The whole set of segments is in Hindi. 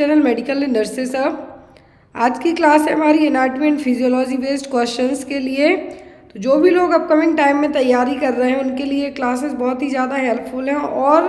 General medical nurses. आज की क्लास है हमारी anatomy and physiology based questions के लिए। तो जो भी लोग अपकमिंग टाइम में तैयारी कर रहे हैं उनके लिए क्लासेस बहुत ही ज़्यादा हेल्पफुल हैं। और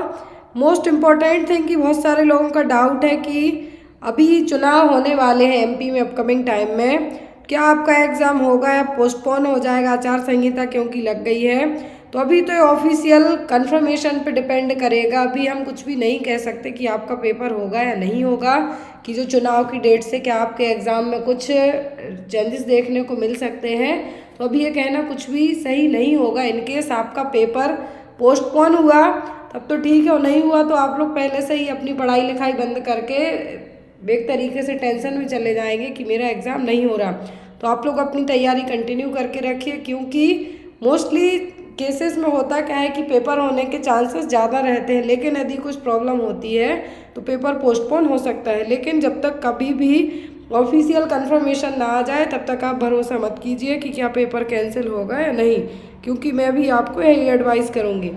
मोस्ट इम्पॉर्टेंट थिंग कि बहुत सारे लोगों का डाउट है कि अभी चुनाव होने वाले हैं एमपी में अपकमिंग टाइम में, क्या आपका एग्ज़ाम होगा या पोस्टपोन हो जाएगा, आचार संहिता क्योंकि लग गई है। तो अभी तो ऑफिशियल कंफर्मेशन पे डिपेंड करेगा। अभी हम कुछ भी नहीं कह सकते कि आपका पेपर होगा या नहीं होगा, कि जो चुनाव की डेट से क्या आपके एग्ज़ाम में कुछ चेंजेस देखने को मिल सकते हैं। तो अभी ये कहना कुछ भी सही नहीं होगा। इनकेस आपका पेपर पोस्टपोन हुआ तब तो ठीक है, और नहीं हुआ तो आप लोग पहले से ही अपनी पढ़ाई लिखाई बंद करके एक तरीके से टेंशन में चले जाएंगे कि मेरा एग्ज़ाम नहीं हो रहा। तो आप लोग अपनी तैयारी कंटिन्यू करके रखिए, क्योंकि मोस्टली केसेस में होता क्या है कि पेपर होने के चांसेस ज़्यादा रहते हैं, लेकिन यदि कुछ प्रॉब्लम होती है तो पेपर पोस्टपोन हो सकता है। लेकिन जब तक कभी भी ऑफिशियल कंफर्मेशन ना आ जाए तब तक आप भरोसा मत कीजिए कि क्या पेपर कैंसिल होगा या नहीं, क्योंकि मैं भी आपको यही एडवाइस करूँगी।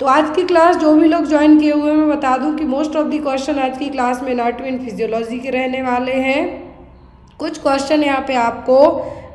तो आज की क्लास जो भी लोग ज्वाइन किए हुए हैं, मैं बता दूं कि मोस्ट ऑफ द क्वेश्चन आज की क्लास में एनाटॉमी एंड फिजियोलॉजी के रहने वाले हैं। कुछ क्वेश्चन यहाँ पे आपको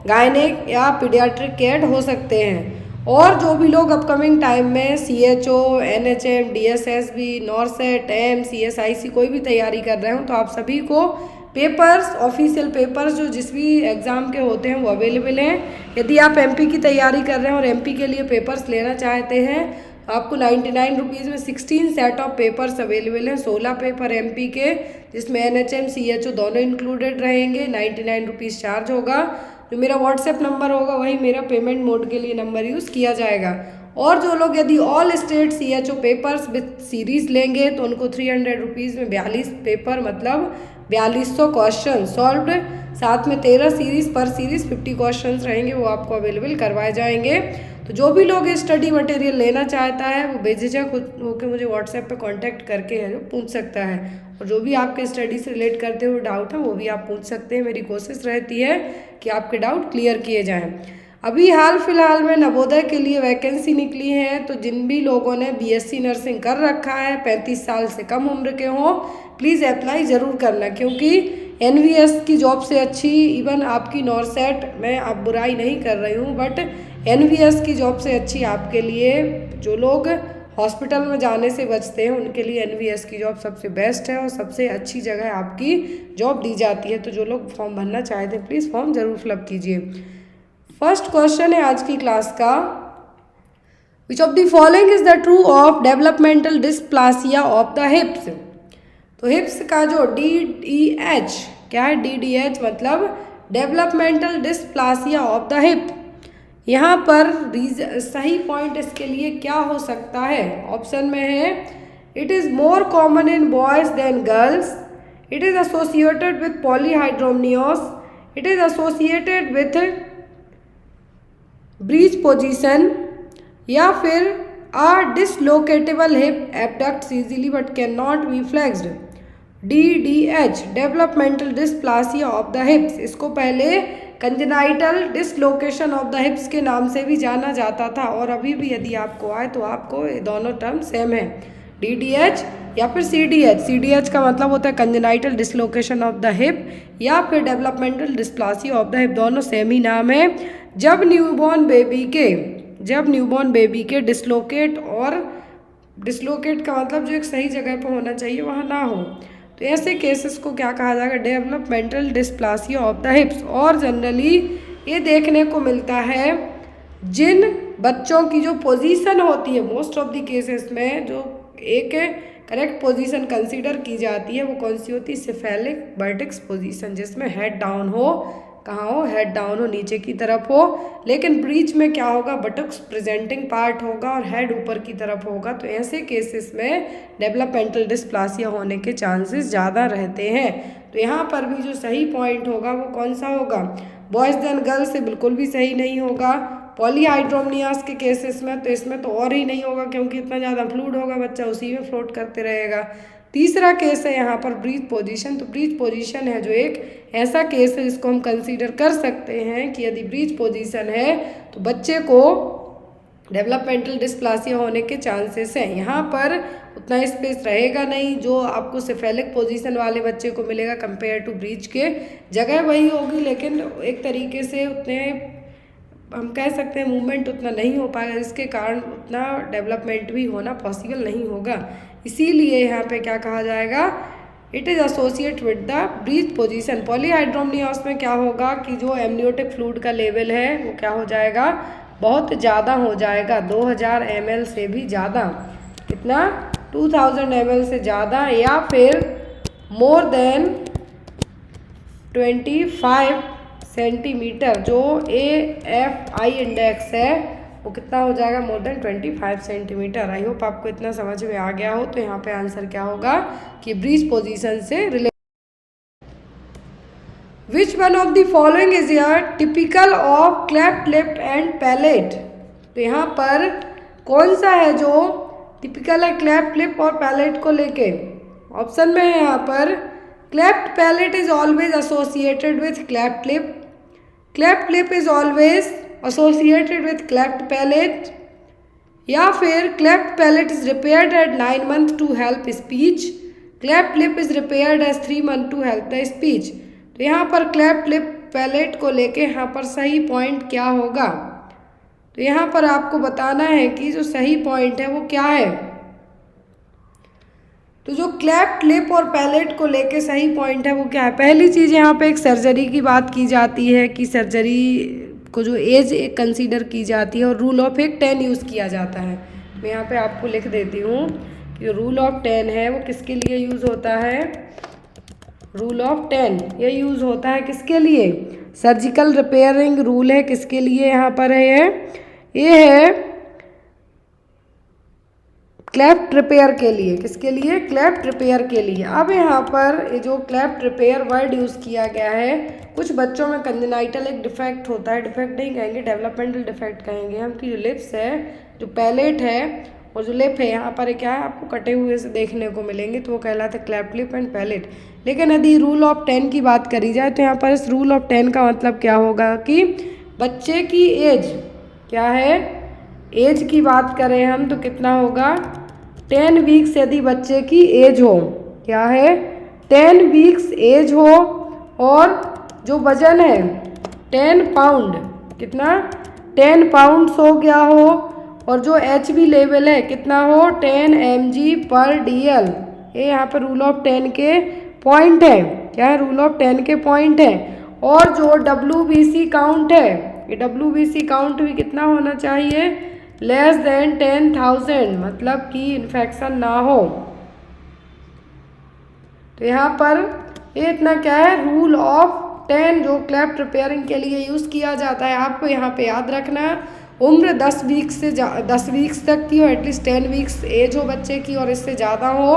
गायनेक या पीडियाट्रिक कैड हो सकते हैं। और जो भी लोग अपकमिंग टाइम में CHO, NHM, DSSB, NORCET, AIIMS, CSIC कोई भी तैयारी कर रहे हो, तो आप सभी को पेपर्स, ऑफिशियल पेपर्स जो जिस भी एग्ज़ाम के होते हैं वो अवेलेबल हैं। यदि आप MP की तैयारी कर रहे हैं और MP के लिए पेपर्स लेना चाहते हैं तो आपको 99 रुपीज़ में 16 सेट ऑफ पेपर्स अवेलेबल हैं। 16 पेपर MP के, जिसमें NHM, CHO दोनों इंक्लूडेड रहेंगे। 99 रुपीज़ चार्ज होगा। जो मेरा व्हाट्सएप नंबर होगा वही मेरा पेमेंट मोड के लिए नंबर यूज़ किया जाएगा। और जो लोग यदि all state CHO papers with series लेंगे तो उनको 300 रुपीज़ में 42 पेपर मतलब 4200 क्वेश्चन सॉल्व्ड, साथ में 13 सीरीज़, पर सीरीज़ 50 क्वेश्चंस रहेंगे, वो आपको अवेलेबल करवाए जाएंगे। तो जो भी लोग स्टडी मटेरियल लेना चाहता है वो बेझिझक होकर मुझे व्हाट्सएप पे कांटेक्ट करके है जो पूछ सकता है। और जो भी आपके स्टडी से रिलेट करते हुए डाउट है वो भी आप पूछ सकते हैं। मेरी कोशिश रहती है कि आपके डाउट क्लियर किए जाएँ। अभी हाल फिलहाल में नवोदय के लिए वैकेंसी निकली है, तो जिन भी लोगों ने BSc नर्सिंग कर रखा है, 35 साल से कम उम्र के हों, प्लीज़ अप्लाई ज़रूर करना, क्योंकि NVS की जॉब से अच्छी, इवन आपकी नॉरसेट, मैं अब बुराई नहीं कर रही हूँ, बट NVS की जॉब से अच्छी आपके लिए, जो लोग हॉस्पिटल में जाने से बचते हैं उनके लिए NVS की जॉब सबसे बेस्ट है और सबसे अच्छी जगह आपकी जॉब दी जाती है। तो जो लोग फॉर्म भरना चाहते हैं प्लीज़ फॉर्म ज़रूर फिलअप कीजिए। फर्स्ट क्वेश्चन है आज की क्लास का, which of the following is the true of developmental dysplasia of the hips. तो हिप्स का जो DDH क्या है, DDH मतलब developmental dysplasia of the hip. यहाँ पर सही पॉइंट इसके लिए क्या हो सकता है? ऑप्शन में है it is more common in boys than girls, it is associated with polyhydramnios, it is associated with breech position, या फिर a dislocatable hip abducts easily but cannot be flexed। DDH developmental dysplasia of the hips, इसको पहले congenital dislocation of the hips के नाम से भी जाना जाता था, और अभी भी यदि आपको आए तो आपको ये दोनों टर्म सेम है, DDH या फिर CDH। CDH का मतलब होता है congenital dislocation of the hip, या फिर developmental dysplasia of the hip, दोनों सेम ही नाम है। जब न्यूबॉर्न बेबी के डिसलोकेट, और डिसलोकेट का मतलब जो एक सही जगह पर होना चाहिए वहाँ ना हो, तो ऐसे केसेस को क्या कहा जाएगा? Developmental dysplasia of the hips. और जनरली ये देखने को मिलता है जिन बच्चों की जो पोजीशन होती है, मोस्ट ऑफ द केसेस में जो एक करेक्ट पोजीशन कंसीडर की जाती है वो कौन सी होती है? सेफेलिक वर्टेक्स पोजीशन, जिसमें हेड डाउन हो, कहाँ हो? हेड डाउन हो, नीचे की तरफ हो। लेकिन ब्रीच में क्या होगा? बटक्स प्रेजेंटिंग पार्ट होगा और हेड ऊपर की तरफ होगा। तो ऐसे केसेस में डेवलपमेंटल डिस्प्लासिया होने के चांसेस ज़्यादा रहते हैं। तो यहाँ पर भी जो सही पॉइंट होगा वो कौन सा होगा? बॉयज़ देन गर्ल्स से बिल्कुल भी सही नहीं होगा। पॉलीहाइड्रोमनियास के केसेस में तो इसमें तो और ही नहीं होगा, क्योंकि इतना ज़्यादा फ्लूइड होगा, बच्चा उसी में फ्लोट करते रहेगा। तीसरा केस है यहाँ पर ब्रीथ पोजीशन। तो ब्रीथ पोजीशन है जो एक ऐसा केस है जिसको हम कंसीडर कर सकते हैं कि यदि ब्रीथ पोजीशन है तो बच्चे को डेवलपमेंटल डिस्प्लासिया होने के चांसेस हैं। यहाँ पर उतना स्पेस रहेगा नहीं जो आपको सिफेलिक पोजीशन वाले बच्चे को मिलेगा कंपेयर टू ब्रीच के। जगह वही होगी लेकिन एक तरीके से उतने हम कह सकते हैं मूवमेंट उतना नहीं हो पाएगा, जिसके कारण उतना डेवलपमेंट भी होना पॉसिबल नहीं होगा। इसीलिए यहाँ पे क्या कहा जाएगा, it is associate with the breech position. Polyhydramnios में क्या होगा कि जो एमनियोटिक फ्लूइड का लेवल है वो क्या हो जाएगा, बहुत ज़्यादा हो जाएगा, 2000 ml से भी ज़्यादा, कितना 2000 ml से ज़्यादा, या फिर मोर देन 25 सेंटीमीटर। जो AFI इंडेक्स है वो कितना हो जाएगा, more than 25 centimetre. I hope आपको इतना समझ में आ गया हो। तो यहाँ पे आंसर क्या होगा कि ब्रीच पोजीशन से related. Which one of the following is your typical of cleft lip and palate. तो यहाँ पर कौन सा है जो टिपिकल है क्लेफ्ट लिप और पैलेट को लेके। ऑप्शन में है यहाँ पर cleft palate is always associated with cleft lip, cleft lip is always associated with cleft palate, या फिर cleft palate is repaired at 9 months to help speech, cleft lip is repaired as 3 months to help the speech। तो यहाँ पर cleft lip palate को लेके यहाँ पर सही पॉइंट क्या होगा, तो यहाँ पर आपको बताना है कि जो सही पॉइंट है वो क्या है। तो जो क्लेफ्ट लिप और पैलेट को लेके सही पॉइंट है वो क्या है। पहली चीज़ यहाँ पे एक सर्जरी की बात की जाती है कि सर्जरी को जो एज एक कंसीडर की जाती है और रूल ऑफ 10 यूज़ किया जाता है। मैं यहाँ पे आपको लिख देती हूँ कि रूल ऑफ 10 है वो किसके लिए यूज़ होता है। रूल ऑफ 10 ये यूज़ होता है किसके लिए, सर्जिकल रिपेयरिंग रूल है, किसके लिए यहाँ पर है ये है क्लेफ्ट रिपेयर के लिए। किसके लिए, क्लेफ्ट रिपेयर के लिए। अब यहाँ पर ये जो क्लेफ्ट रिपेयर वर्ड यूज़ किया गया है, कुछ बच्चों में कंजेनाइटल एक डिफेक्ट होता है, डिफेक्ट नहीं कहेंगे, डेवलपमेंटल डिफेक्ट कहेंगे हम, कि जो लिप्स है, जो पैलेट है और जो लिप है यहाँ पर क्या है आपको कटे हुए से देखने को मिलेंगे, तो वो कहलाता है क्लेफ्ट लिप एंड पैलेट। लेकिन यदि रूल ऑफ 10 की बात करी जाए तो यहाँ पर इस रूल ऑफ 10 का मतलब क्या होगा कि बच्चे की एज क्या है, एज की बात करें हम तो कितना होगा 10 वीक्स यदि बच्चे की एज हो, क्या है 10 वीक्स एज हो, और जो वजन है 10 पाउंड, कितना 10 पाउंड हो गया हो, और जो HB लेवल है कितना हो 10 mg/dl। ये यहाँ पर रूल ऑफ 10 के पॉइंट है, क्या है रूल ऑफ 10 के पॉइंट है। और जो WBC काउंट है, ये WBC काउंट भी कितना होना चाहिए, लेस देन 10,000, मतलब कि इन्फेक्शन ना हो। तो यहाँ पर ये इतना क्या है रूल ऑफ 10 जो क्लेफ्ट रिपेयरिंग के लिए यूज़ किया जाता है। आपको यहाँ पे याद रखना उम्र 10 वीक्स तक की हो, एटलीस्ट 10 वीक्स एज हो बच्चे की और इससे ज़्यादा हो,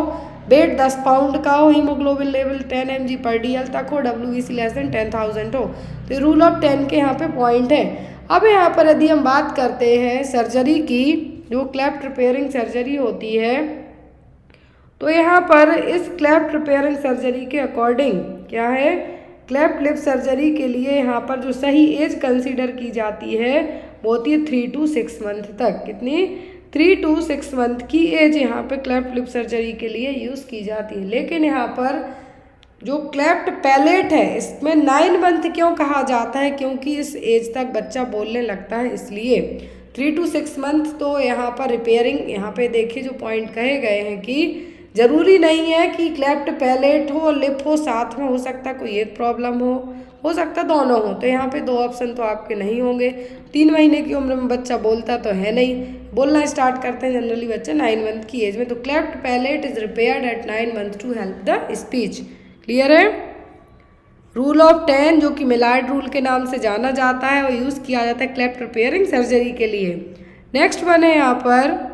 वेट 10 पाउंड का हो, हीमोग्लोबिन लेवल 10 mg/dl तक हो, WBC लेस देन 10,000 हो। तो रूल ऑफ 10 के यहाँ पे पॉइंट है। अब यहाँ पर यदि हम बात करते हैं सर्जरी की, जो क्लेफ्ट रिपेयरिंग सर्जरी होती है, तो यहाँ पर इस क्लेफ्ट रिपेयरिंग सर्जरी के अकॉर्डिंग क्या है, क्लेफ्ट लिप सर्जरी के लिए यहाँ पर जो सही एज कंसीडर की जाती है वो होती है 3 to 6 मंथ तक। कितनी, 3 to 6 मंथ की एज यहाँ पे क्लेफ्ट लिप सर्जरी के लिए यूज़ की जाती है। लेकिन यहाँ पर जो क्लेफ्ट पैलेट है इसमें 9 मंथ क्यों कहा जाता है, क्योंकि इस एज तक बच्चा बोलने लगता है, इसलिए 3 to 6 मंथ। तो यहाँ पर रिपेयरिंग, यहाँ पे देखिए जो पॉइंट कहे गए हैं कि ज़रूरी नहीं है कि क्लेफ्ट पैलेट हो और लिप हो साथ में, हो सकता कोई एक प्रॉब्लम हो सकता दोनों हो। तो यहाँ पे 2 ऑप्शन तो आपके नहीं होंगे। 3 महीने की उम्र में बच्चा बोलता तो है नहीं, बोलना स्टार्ट करते हैं जनरली बच्चे 9 मंथ की एज में। तो cleft palate is repaired at 9 month to help the speech. Clear है। रूल ऑफ 10 जो कि मिलार्ड रूल के नाम से जाना जाता है, वो यूज़ किया जाता है क्लेफ्ट रिपेयरिंग सर्जरी के लिए। नेक्स्ट वन है यहाँ पर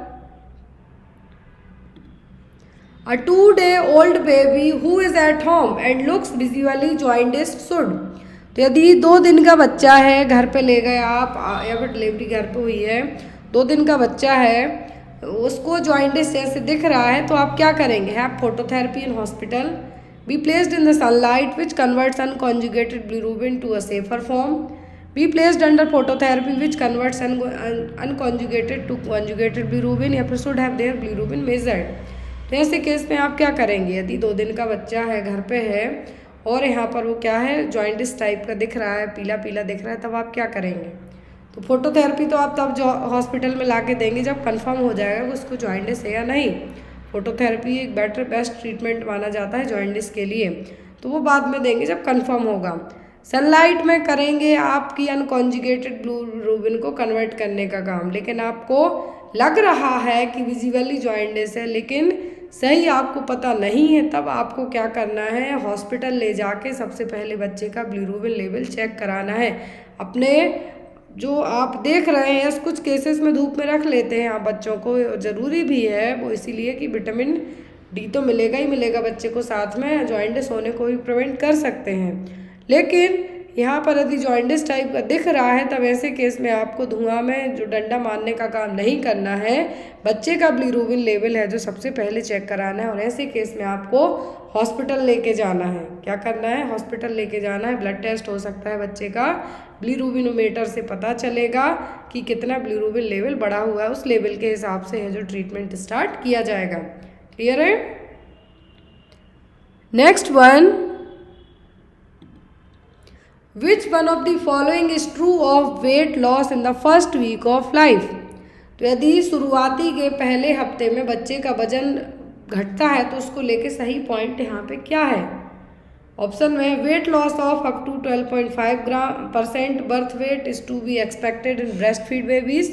A 2-day-old baby who is at home and looks visually jaundiced should। तो यदि 2 दिन का बच्चा है, घर पे ले गए आप या फिर डिलीवरी घर पे हुई है, 2 दिन का बच्चा है, उसको जॉइंटिस जैसे दिख रहा है, तो आप क्या करेंगे, have phototherapy in hospital, be placed in the sunlight which converts unconjugated bilirubin to a safer form, be placed under phototherapy which converts unconjugated to conjugated bilirubin, या फिर should have their bilirubin measured. तो ऐसे केस में आप क्या करेंगे, यदि 2 दिन का बच्चा है, घर पे है और यहाँ पर वो क्या है, जॉइंटिस टाइप का दिख रहा है, पीला पीला दिख रहा है, तब आप क्या करेंगे। तो फोटोथेरेपी तो आप तब जो हॉस्पिटल में ला के देंगे जब कंफर्म हो जाएगा कि उसको जॉइंटिस है या नहीं। फोटोथेरेपी एक बेस्ट ट्रीटमेंट माना जाता है जॉइंटिस के लिए, तो वो बाद में देंगे जब कंफर्म होगा। सनलाइट में करेंगे आपकी अनकॉन्जुगेटेड बिलीरुबिन को कन्वर्ट करने का काम, लेकिन आपको लग रहा है कि विजिबली जॉइंटिस है लेकिन सही आपको पता नहीं है, तब आपको क्या करना है, हॉस्पिटल ले जाके सबसे पहले बच्चे का बिलीरुबिन लेवल चेक कराना है। अपने जो आप देख रहे हैं, कुछ केसेस में धूप में रख लेते हैं आप बच्चों को, ज़रूरी भी है वो इसीलिए कि विटामिन डी तो मिलेगा ही मिलेगा बच्चे को, साथ में जॉइंटिस होने को भी प्रिवेंट कर सकते हैं। लेकिन यहाँ पर यदि जॉइंटिस टाइप का दिख रहा है तब ऐसे केस में आपको धुआं में जो डंडा मारने का काम नहीं करना है, बच्चे का बिलीरुबिन लेवल है जो सबसे पहले चेक कराना है, और ऐसे केस में आपको हॉस्पिटल लेके जाना है। क्या करना है, हॉस्पिटल लेके जाना है। ब्लड टेस्ट हो सकता है बच्चे का, बिलीरुबिनोमीटर से पता चलेगा कि कितना बिलीरुबिन लेवल बढ़ा हुआ है, उस लेवल के हिसाब से है जो ट्रीटमेंट स्टार्ट किया जाएगा। क्लियर है। Next one, which one of the following is true of weight loss in the first week of life. तो यदि शुरुआती के पहले हफ्ते में बच्चे का वजन घटता है तो उसको लेके सही पॉइंट यहाँ पे क्या है। ऑप्शन में weight loss of up to 12.5% birth weight is to be expected in breast feed babies.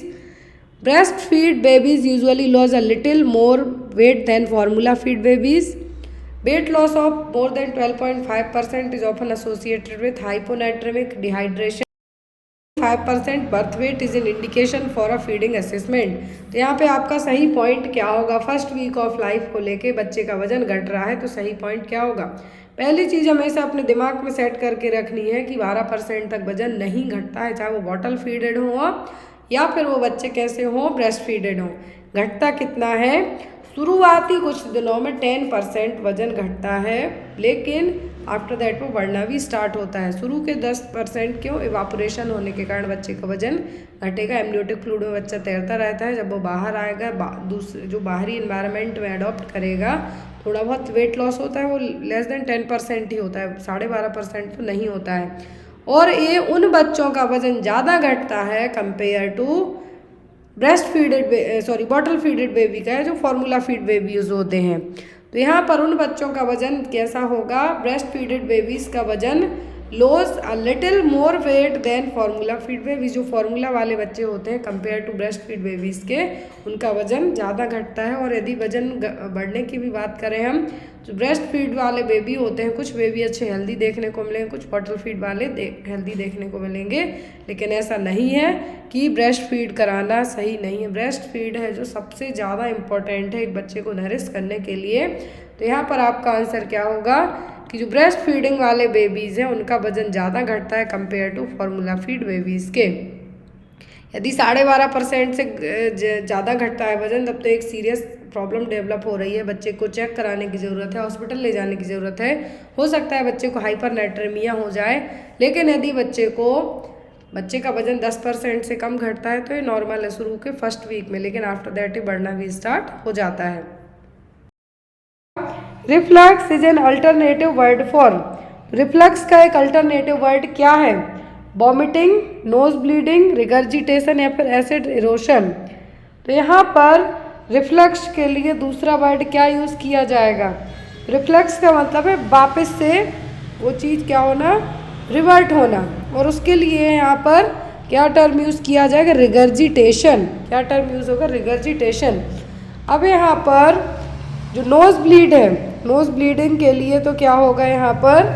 Breast feed babies usually loss a little more weight than formula feed babies. Weight loss of more than 12.5% is often associated with hyponatremic dehydration. 5% birth weight is an indication for a feeding assessment. तो यहाँ पे आपका सही पॉइंट क्या होगा, फर्स्ट वीक ऑफ लाइफ को लेके बच्चे का वजन घट रहा है तो सही पॉइंट क्या होगा। पहली चीज़ हमेशा अपने दिमाग में सेट करके रखनी है कि 12% तक वजन नहीं घटता है, चाहे वो बॉटल फीडेड हो या फिर वो बच्चे कैसे हों, ब्रेस्ट फीडेड हो। घटता कितना है, शुरुआती कुछ दिनों में 10% वजन घटता है, लेकिन आफ्टर दैट वो बढ़ना भी स्टार्ट होता है। शुरू के 10% क्यों, इवापोरेशन होने के कारण बच्चे का वजन घटेगा। एमनियोटिक फ्लूइड में बच्चा तैरता रहता है, जब वो बाहर आएगा दूसरे जो बाहरी इन्वायरमेंट में अडॉप्ट करेगा, थोड़ा बहुत वेट लॉस होता है, वो लेस देन 10% ही होता है, 12.5% तो नहीं होता है। और ये उन बच्चों का वजन ज़्यादा घटता है compare to breast feeded bottle feeded baby का है, जो फार्मूला फीड बेबीज होते हैं। तो यहाँ पर उन बच्चों का वजन कैसा होगा, ब्रेस्ट फीडेड बेबीज का वजन loss a little more weight than formula feed babies. जो फार्मूला वाले बच्चे होते हैं compare to breast feed babies के, उनका वजन ज़्यादा घटता है। और यदि वजन बढ़ने की भी बात करें हम, जो ब्रेस्ट फीड वाले बेबी होते हैं, कुछ बेबी अच्छे हेल्दी देखने को मिलेंगे, कुछ बॉटल फीड वाले हेल्दी देखने को मिलेंगे, लेकिन ऐसा नहीं है कि ब्रेस्ट फीड कराना सही नहीं है। ब्रेस्ट फीड है जो सबसे ज़्यादा इम्पोर्टेंट है एक बच्चे को नरिश करने के लिए। तो यहाँ पर आपका आंसर क्या होगा कि जो ब्रेस्ट फीडिंग वाले बेबीज़ हैं उनका वजन ज़्यादा घटता है compare to formula feed babies के। यदि 12.5% से ज़्यादा घटता है वजन, तब तो एक सीरियस प्रॉब्लम डेवलप हो रही है, बच्चे को चेक कराने की ज़रूरत है, हॉस्पिटल ले जाने की ज़रूरत है। हो सकता है बच्चे को हाइपरनेट्रेमिया हो जाए, लेकिन यदि बच्चे का वजन 10% से कम घटता है तो ये नॉर्मल है शुरू के फर्स्ट वीक में, लेकिन आफ्टर दैट ही बढ़ना भी स्टार्ट हो जाता है। Reflux is an alternative word for. Reflux का एक अल्टरनेटिव वर्ड क्या है, वॉमिटिंग, नोज ब्लीडिंग, रिगर्जिटेशन या फिर एसिड इरोशन। तो यहाँ पर रिफ्लक्स के लिए दूसरा वर्ड क्या यूज़ किया जाएगा। रिफ्लक्स का मतलब है वापस से वो चीज़ क्या होना, रिवर्ट होना, और उसके लिए यहाँ पर क्या टर्म यूज़ किया जाएगा, रिगर्जिटेशन। क्या टर्म यूज़ होगा, रिगर्जिटेशन। अब यहाँ पर जो नोज ब्लीड है, नोज ब्लीडिंग के लिए तो क्या होगा यहाँ पर,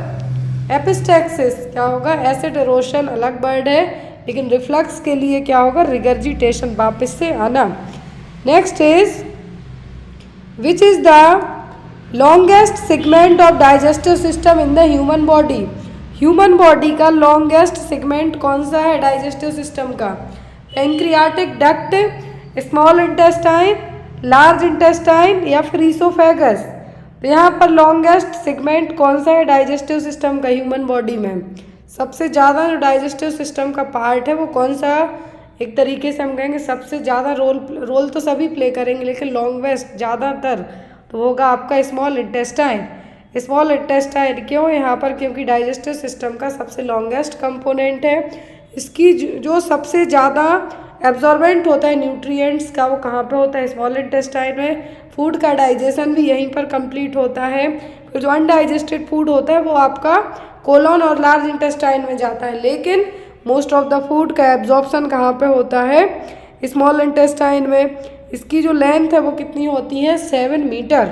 एपिस्टैक्सिस। क्या होगा, एसिड इरोशन अलग वर्ड है, लेकिन रिफ्लक्स के लिए क्या होगा, रिगर्जिटेशन, वापस से आना। Next is which is the longest segment of digestive system in the human body. Human body का लॉन्गेस्ट सेगमेंट कौन सा है डाइजेस्टिव सिस्टम का, pancreatic duct, small intestine, large intestine या फिर ईसोफेगस। तो यहाँ पर लॉन्गेस्ट सेगमेंट कौन सा है डाइजेस्टिव सिस्टम का ह्यूमन बॉडी में। सबसे ज़्यादा जो डाइजेस्टिव सिस्टम का पार्ट है वो कौन सा, एक तरीके से हम कहेंगे सबसे ज़्यादा रोल तो सभी प्ले करेंगे, लेकिन लॉन्गेस्ट ज़्यादातर तो होगा आपका स्मॉल इंटेस्टाइन। स्मॉल इंटेस्टाइन क्यों? यहाँ पर क्योंकि डाइजेस्टिव सिस्टम का सबसे लॉन्गेस्ट कंपोनेंट है। इसकी जो सबसे ज़्यादा एब्जॉर्बेंट होता है न्यूट्रिएंट्स का, वो कहाँ पे होता है? स्मॉल इंटेस्टाइन में। फूड का डाइजेशन भी यहीं पर कंप्लीट होता है। तो जो अनडाइजेस्टेड फूड होता है वो आपका कोलन और लार्ज इंटेस्टाइन में जाता है, लेकिन मोस्ट ऑफ द फूड का एब्जॉर्प्शन कहाँ पे होता है? स्मॉल इंटेस्टाइन में। इसकी जो लेंथ है वो कितनी होती है? 7 metre.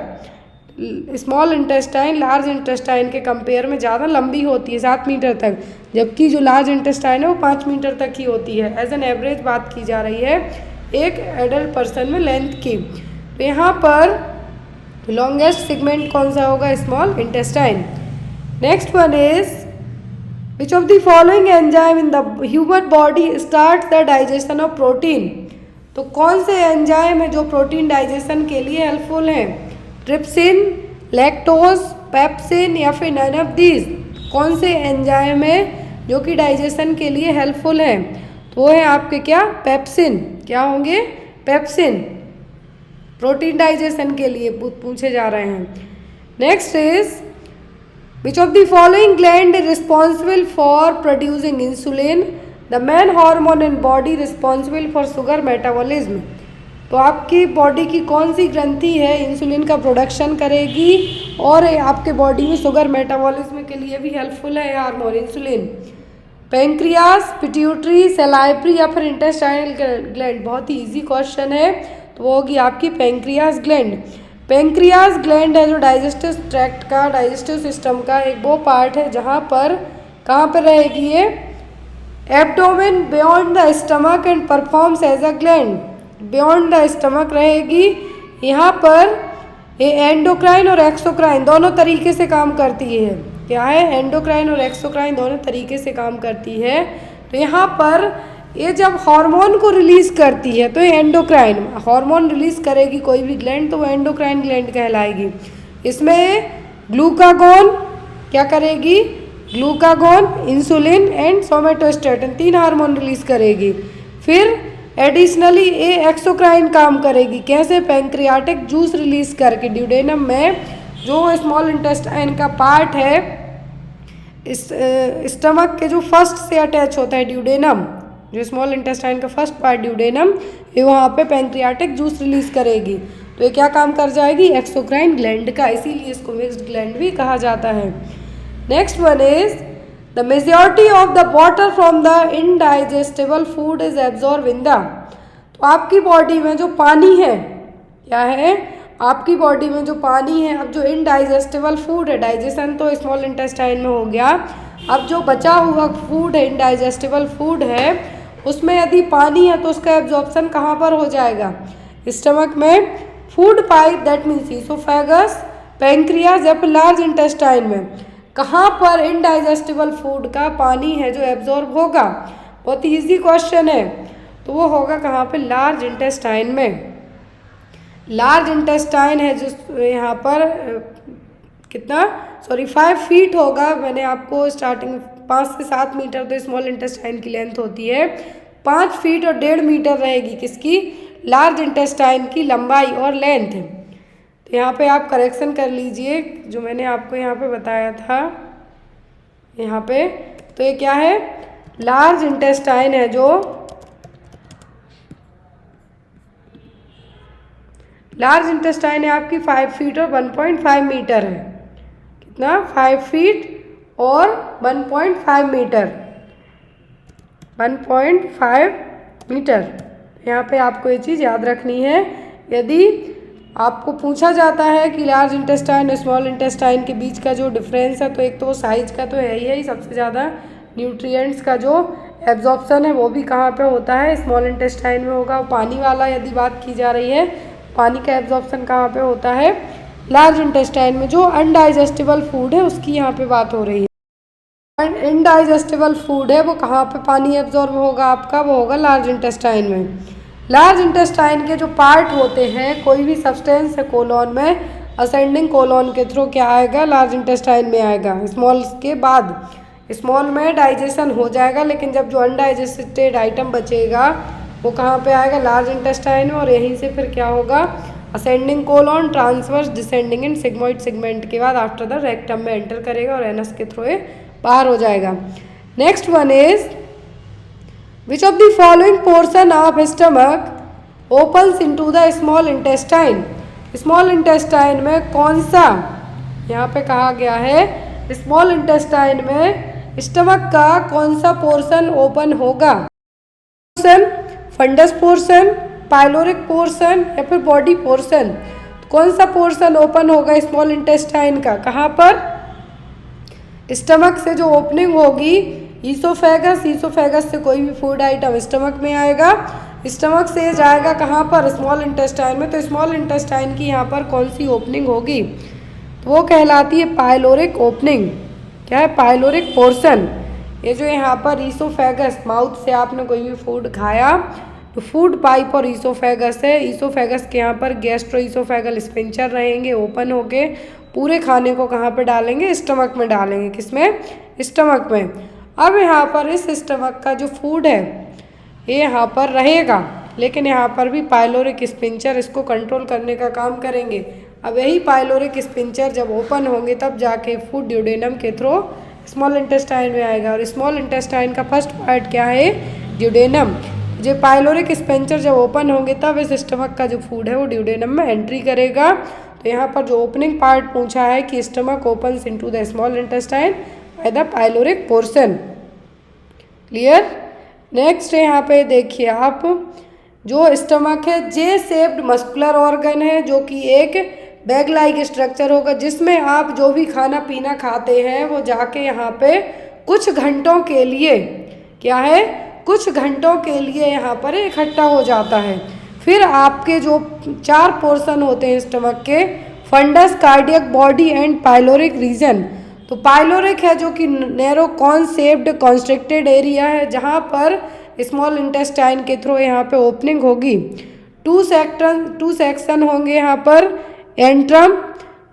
Small intestine large intestine के कंपेयर में ज़्यादा लंबी होती है, 7 मीटर तक, जबकि जो लार्ज इंटेस्टाइन है वो 5 मीटर तक ही होती है। एज एन एवरेज बात की जा रही है एक एडल्ट पर्सन में लेंथ की। तो यहाँ पर लॉन्गेस्ट सेगमेंट कौन सा होगा? Small intestine. Next one is which of the following enzyme in the human body start the digestion of protein. तो कौन से एंजाइम है जो प्रोटीन डाइजेशन के लिए हेल्पफुल हैं? ट्रिप्सिन, लैक्टोज, पेप्सिन या फिर नन ऑफ दीज। कौन से एंजाइम है जो कि डाइजेशन के लिए हेल्पफुल हैं? तो वो है आपके क्या? पेप्सिन। क्या होंगे? पेप्सिन। प्रोटीन डाइजेशन के लिए पूछे जा रहे हैं। Next is which of the following gland is responsible for producing insulin, the main hormone in body responsible for sugar metabolism. तो आपकी बॉडी की कौन सी ग्रंथि है इंसुलिन का प्रोडक्शन करेगी और आपके बॉडी में शुगर मेटाबॉलिज्म के लिए भी हेल्पफुल है hormone insulin? Pancreas, pituitary, salivary या फिर इंटेस्टाइनल ग्लैंड। बहुत ही इजी क्वेश्चन है, तो वो होगी आपकी पेंक्रियास ग्लैंड। पेंक्रियास ग्लैंड है जो डाइजेस्टिव ट्रैक्ट का, डाइजेस्टिव सिस्टम का एक वो पार्ट है जहाँ पर कहाँ पर रहेगी ये? Abdomen beyond the stomach and performs as a gland. Beyond the stomach रहेगी। यहाँ पर ये एंडोक्राइन और एक्सोक्राइन दोनों तरीके से काम करती है। क्या है? एंडोक्राइन और एक्सोक्राइन दोनों तरीके से काम करती है। तो यहाँ पर ये जब हार्मोन को रिलीज करती है तो ये एंडोक्राइन हार्मोन रिलीज करेगी कोई भी ग्लैंड, तो वो एंडोक्राइन ग्लैंड कहलाएगी। इसमें ग्लूकागोन क्या करेगी? Glucagon, insulin and somatostatin 3 hormone release करेगी। फिर एडिशनली ये एक्सोक्राइन काम करेगी। कैसे? पैंक्रियाटिक जूस रिलीज करके। ड्यूडेनम में जो स्मॉल इंटेस्टाइन का पार्ट है, इस स्टमक के जो फर्स्ट से अटैच होता है ड्यूडेनम, जो स्मॉल इंटेस्टाइन का फर्स्ट पार्ट ड्यूडेनम, ये वहाँ पे पैंक्रियाटिक जूस रिलीज करेगी। तो ये क्या काम कर जाएगी? एक्सोक्राइन ग्लैंड का, इसीलिए इसको मिक्स्ड ग्लैंड भी कहा जाता है। Next one is the majority of the water from the indigestible food is absorb in the. तो आपकी बॉडी में जो पानी है, क्या है? आपकी बॉडी में जो पानी है, अब जो इनडाइजेस्टेबल फूड है, डाइजेशन तो स्मॉल इंटेस्टाइन में हो गया, अब जो बचा हुआ फूड है, इनडाइजेस्टेबल फूड है, उसमें यदि पानी है तो उसका एब्जॉर्प्शन कहाँ पर हो जाएगा? स्टमक में। Food pipe that means oesophagus, pancreas या फिर लार्ज इंटेस्टाइन में। कहाँ पर इनडाइजेस्टेबल फूड का पानी है जो एब्जॉर्ब होगा? बहुत ईजी क्वेश्चन है, तो वो होगा कहाँ पे? लार्ज इंटेस्टाइन में। लार्ज इंटेस्टाइन है जो यहाँ पर कितना 5 फीट होगा। मैंने आपको स्टार्टिंग 5 से 7 मीटर तो स्मॉल इंटेस्टाइन की लेंथ होती है, 5 फीट और 1.5 मीटर रहेगी किसकी? लार्ज इंटेस्टाइन की लंबाई और लेंथ। तो यहाँ पे आप करेक्शन कर लीजिए जो मैंने आपको यहाँ पे बताया था यहाँ पे। तो ये क्या है? लार्ज इंटेस्टाइन है जो लार्ज इंटेस्टाइन है आपकी 5 फीट और 1.5 मीटर है। कितना? 5 फीट और 1.5 मीटर, 1.5 मीटर। यहाँ पे आपको ये चीज़ याद रखनी है। यदि आपको पूछा जाता है कि लार्ज इंटेस्टाइन और स्मॉल इंटेस्टाइन के बीच का जो डिफरेंस है, तो एक तो साइज का तो है ही, सबसे ज़्यादा न्यूट्रिएंट्स का जो एब्जॉर्प्शन है वो भी कहाँ पे होता है? स्मॉल इंटेस्टाइन में होगा। पानी वाला यदि बात की जा रही है, पानी का एब्जॉर्प्शन कहाँ पे होता है? लार्ज इंटेस्टाइन में। जो अनडाइजेस्टेबल फूड है उसकी यहाँ पे बात हो रही है। इनडाइजेस्टेबल फूड है वो कहाँ पे पानी एब्जॉर्ब होगा आपका? वो होगा लार्ज इंटेस्टाइन में। लार्ज इंटेस्टाइन के जो पार्ट होते हैं, कोई भी सब्सटेंस है कोलोन में, असेंडिंग कोलोन के थ्रू क्या आएगा? लार्ज इंटेस्टाइन में आएगा। स्मॉल के बाद स्मॉल में डाइजेशन हो जाएगा, लेकिन जब जो अनडाइजेस्टेड आइटम बचेगा वो कहाँ पे आएगा? लार्ज इंटेस्टाइन में। और यहीं से फिर क्या होगा? असेंडिंग कोलॉन, ट्रांसवर्स, डिसेंडिंग इन सिग्मोइड सेगमेंट के बाद आफ्टर द रेक्टम में एंटर करेगा और एनस के थ्रू बाहर हो जाएगा। Next one is which of the following portion of stomach opens into the small intestine. Small intestine में कौन सा, यहाँ पे कहा गया है स्मॉल इंटेस्टाइन में स्टमक का कौन सा पोर्शन ओपन होगा। Portion, fundus portion, pyloric portion या फिर बॉडी पोर्शन। कौन सा पोर्शन ओपन होगा स्मॉल इंटेस्टाइन का, कहाँ पर? स्टमक से जो ओपनिंग होगी ईसोफेगस, ईसोफेगस से कोई भी फूड आइटम स्टमक में आएगा, स्टमक से जाएगा कहाँ पर? स्मॉल इंटेस्टाइन में। तो स्मॉल इंटेस्टाइन की यहाँ पर कौन सी ओपनिंग होगी? तो वो कहलाती है पाइलोरिक ओपनिंग। क्या है? Pyloric portion. ये जो यहाँ पर ईसोफेगस, माउथ से आपने कोई भी फूड खाया तो फूड पाइप और ईसोफेगस है, ईसोफेगस के यहाँ पर गैस्ट्रो ईसोफेगल स्फिंक्टर रहेंगे, ओपन होके पूरे खाने को कहाँ पर डालेंगे? स्टमक में डालेंगे। किसमें? स्टमक में। अब यहाँ पर इस स्टमक का जो फूड है ये यहाँ पर रहेगा, लेकिन यहाँ पर भी पाइलोरिक स्फिंक्टर इसको कंट्रोल करने का काम करेंगे। अब यही पाइलोरिक स्फिंक्टर जब ओपन होंगे तब जाके फूड ड्यूडेनम के थ्रू स्मॉल इंटेस्टाइन में आएगा। और स्मॉल इंटेस्टाइन का फर्स्ट पार्ट क्या है? ड्यूडेनम। जो पाइलोरिक स्फिंक्टर जब ओपन होंगे तब इस स्टमक का जो फूड है वो ड्यूडेनम में एंट्री करेगा। तो यहाँ पर जो ओपनिंग पार्ट पूछा है कि stomach opens into the small intestine by the pyloric portion. Clear? Next यहाँ पे देखिए आप, जो स्टमक है जे शेप्ड मस्कुलर ऑर्गन है, जो कि एक बैग लाइक स्ट्रक्चर होगा जिसमें आप जो भी खाना पीना खाते हैं वो जाके यहाँ पे कुछ घंटों के लिए, क्या है? कुछ घंटों के लिए यहाँ पर इकट्ठा हो जाता है। फिर आपके जो 4 पोर्शन होते हैं स्टमक के, fundus, cardiac, body and pyloric region. तो पाइलोरिक है जो कि narrow cone shaped constricted area है जहाँ पर स्मॉल इंटेस्टाइन के थ्रू यहाँ पे ओपनिंग होगी। 2 सेक्शन होंगे यहाँ पर। Antrum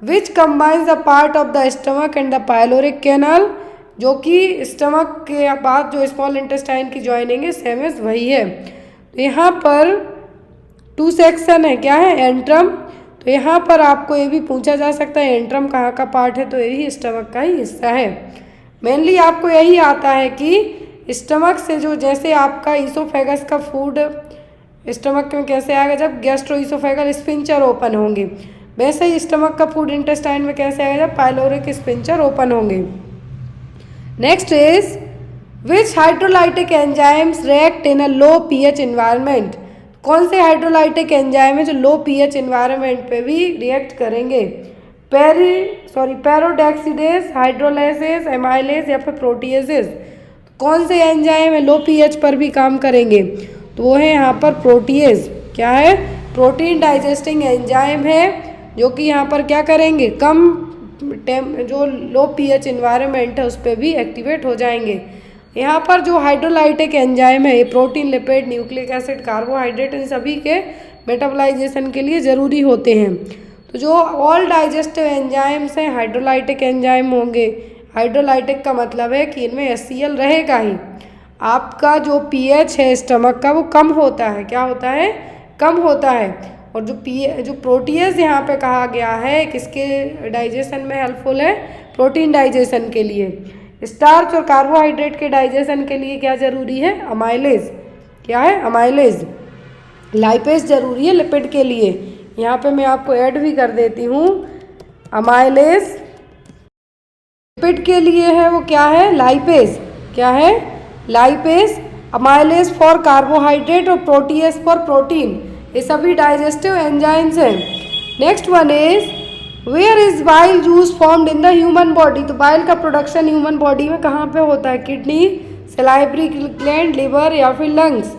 which combines the part of the stomach and the pyloric canal, जो कि स्टमक के बाद जो स्मॉल इंटेस्टाइन की ज्वाइनिंग है सेम इज वही है। तो यहाँ पर 2 सेक्शन है, क्या है? एंट्रम। तो यहाँ पर आपको ये भी पूछा जा सकता है एंट्रम कहाँ का पार्ट है, तो यही स्टमक का ही हिस्सा है। मेनली आपको यही आता है कि स्टमक से जो, जैसे आपका ईसोफेगस का फूड स्टमक में कैसे आएगा? जब गैस्ट्रो ईसोफेगल स्फिंक्टर ओपन होंगे, वैसे ही स्टमक का फूड इंटेस्टाइन में कैसे आएगा? जब पाइलोरिक स्फिंक्टर ओपन होंगे। Next is which hydrolytic enzymes react in a low pH environment. कौन से हाइड्रोलाइटिक एंजाइम है जो लो पीएच एनवायरनमेंट पे भी रिएक्ट करेंगे? पैरोडेक्सिडेज, हाइड्रोलाइसेज, एमाइलेज या फिर प्रोटीएजेज। कौन से एंजाइम है लो पीएच पर भी काम करेंगे? तो वो है यहाँ पर प्रोटीएज। क्या है? प्रोटीन डाइजेस्टिंग एंजाइम है जो कि यहाँ पर क्या करेंगे? कम जो लो पीएच एनवायरनमेंट है उस पर भी एक्टिवेट हो जाएंगे। यहाँ पर जो हाइड्रोलाइटिक एंजाइम है ये protein, lipid, nucleic acid, carbohydrate इन सभी के मेटाबोलाइजेशन के लिए ज़रूरी होते हैं। तो जो ऑल डाइजेस्टिव एंजाइम्स हैं हाइड्रोलाइटिक एंजाइम होंगे। हाइड्रोलाइटिक का मतलब है कि इनमें HCl रहेगा ही। आपका जो pH है स्टमक का वो कम होता है। क्या होता है? कम होता है। और जो प्रोटीएज यहाँ पे कहा गया है किसके डाइजेशन में हेल्पफुल है? प्रोटीन डाइजेशन के लिए। स्टार्च और कार्बोहाइड्रेट के डाइजेशन के लिए क्या जरूरी है? अमाइलेज। क्या है? अमाइलेज। लाइपेज जरूरी है लिपिड के लिए। यहाँ पे मैं आपको ऐड भी कर देती हूँ। अमाइलेज लिपिड के लिए है वो क्या है? लाइपेज। क्या है? लाइपेज। अमाइलेज फॉर कार्बोहाइड्रेट और प्रोटीएज फॉर प्रोटीन, ये सभी डाइजेस्टिव एंजाइम्स हैं। Next one is where is bile juice formed in the human body. तो बाइल का प्रोडक्शन ह्यूमन बॉडी में कहाँ पे होता है? किडनी, सलाइवरी ग्लैंड, लिवर या फिर लंग्स।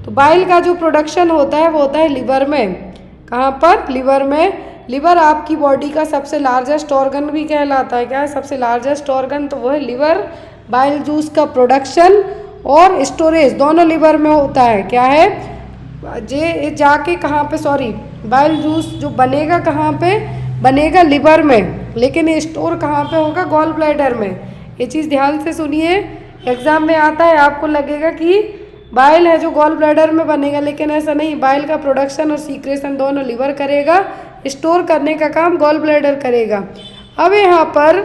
तो बाइल का जो प्रोडक्शन होता है वो होता है लिवर में। कहाँ पर? लिवर में। लिवर आपकी बॉडी का सबसे लार्जेस्ट ऑर्गन भी कहलाता है। क्या है सबसे लार्जेस्ट ऑर्गन? तो वो है लिवर। बाइल जूस का प्रोडक्शन और स्टोरेज दोनों लिवर में होता है। क्या है? जे जाके कहाँ पे, सॉरी, बाइल जूस जो बनेगा कहाँ पे? बनेगा लिवर में, लेकिन ये स्टोर कहाँ पे होगा? गॉल ब्लैडर में। ये चीज़ ध्यान से सुनिए, एग्जाम में आता है, आपको लगेगा कि बाइल है जो गॉल ब्लैडर में बनेगा, लेकिन ऐसा नहीं, बाइल का प्रोडक्शन और सीक्रेशन दोनों लिवर करेगा, स्टोर करने का काम गॉल ब्लैडर करेगा। अब यहाँ पर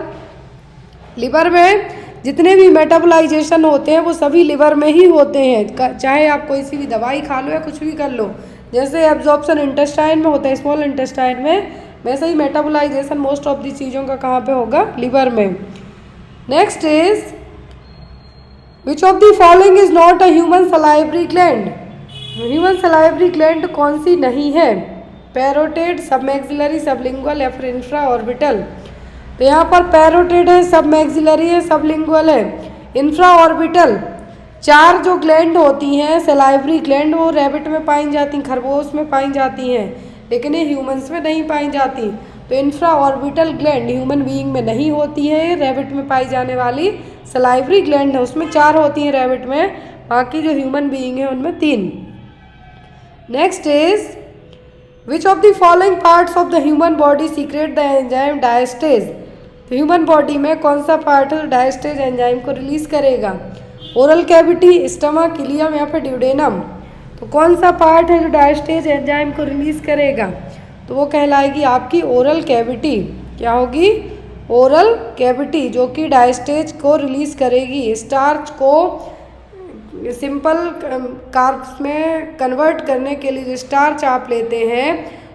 लिवर में जितने भी मेटाबोलाइजेशन होते हैं वो सभी लिवर में ही होते हैं, चाहे आप कोई सी भी दवाई खा लो या कुछ भी कर लो। जैसे एब्जॉर्प्शन इंटेस्टाइन में होता है, स्मॉल इंटेस्टाइन में, वैसे ही मेटाबोलाइजेशन मोस्ट ऑफ दी चीज़ों का कहाँ पे होगा, लिवर में। Next is which of the following is not a human salivary gland. Human salivary gland कौन सी नहीं है, पैरोटिड, सबमैक्सिलरी, सबलिंगुअल या फिर इंफ्रा ऑर्बिटल। तो यहाँ पर पैरोटिड है, सब मैक्सिलरी है, सबलिंगुअल है, इंफ्रा ऑर्बिटल। 4 जो ग्लैंड होती हैं सलाइवरी ग्लैंड, वो रैबिट में पाई जाती, खरगोश में पाई जाती हैं, लेकिन ये ह्यूमंस में नहीं पाई जाती। तो infra orbital gland human being में नहीं होती है, रैबिट में पाई जाने वाली सलाइवरी ग्लैंड है, उसमें 4 होती हैं रैबिट में, बाकी जो ह्यूमन बीइंग है उनमें 3। Next is which of the following parts of the human body secret the enzyme diastase. तो ह्यूमन बॉडी में कौन सा पार्ट है जो डायस्टेज एंजाइम को रिलीज करेगा, ओरल कैविटी, स्टमक, इलियम या फिर ड्यूडेनम। तो कौन सा पार्ट है जो डायस्टेज एंजाइम को रिलीज करेगा, तो वो कहलाएगी आपकी ओरल कैविटी। क्या होगी, ओरल कैविटी, जो कि डायस्टेज को रिलीज करेगी। स्टार्च को सिंपल कार्ब्स में कन्वर्ट करने के लिए जो स्टार्च आप लेते हैं,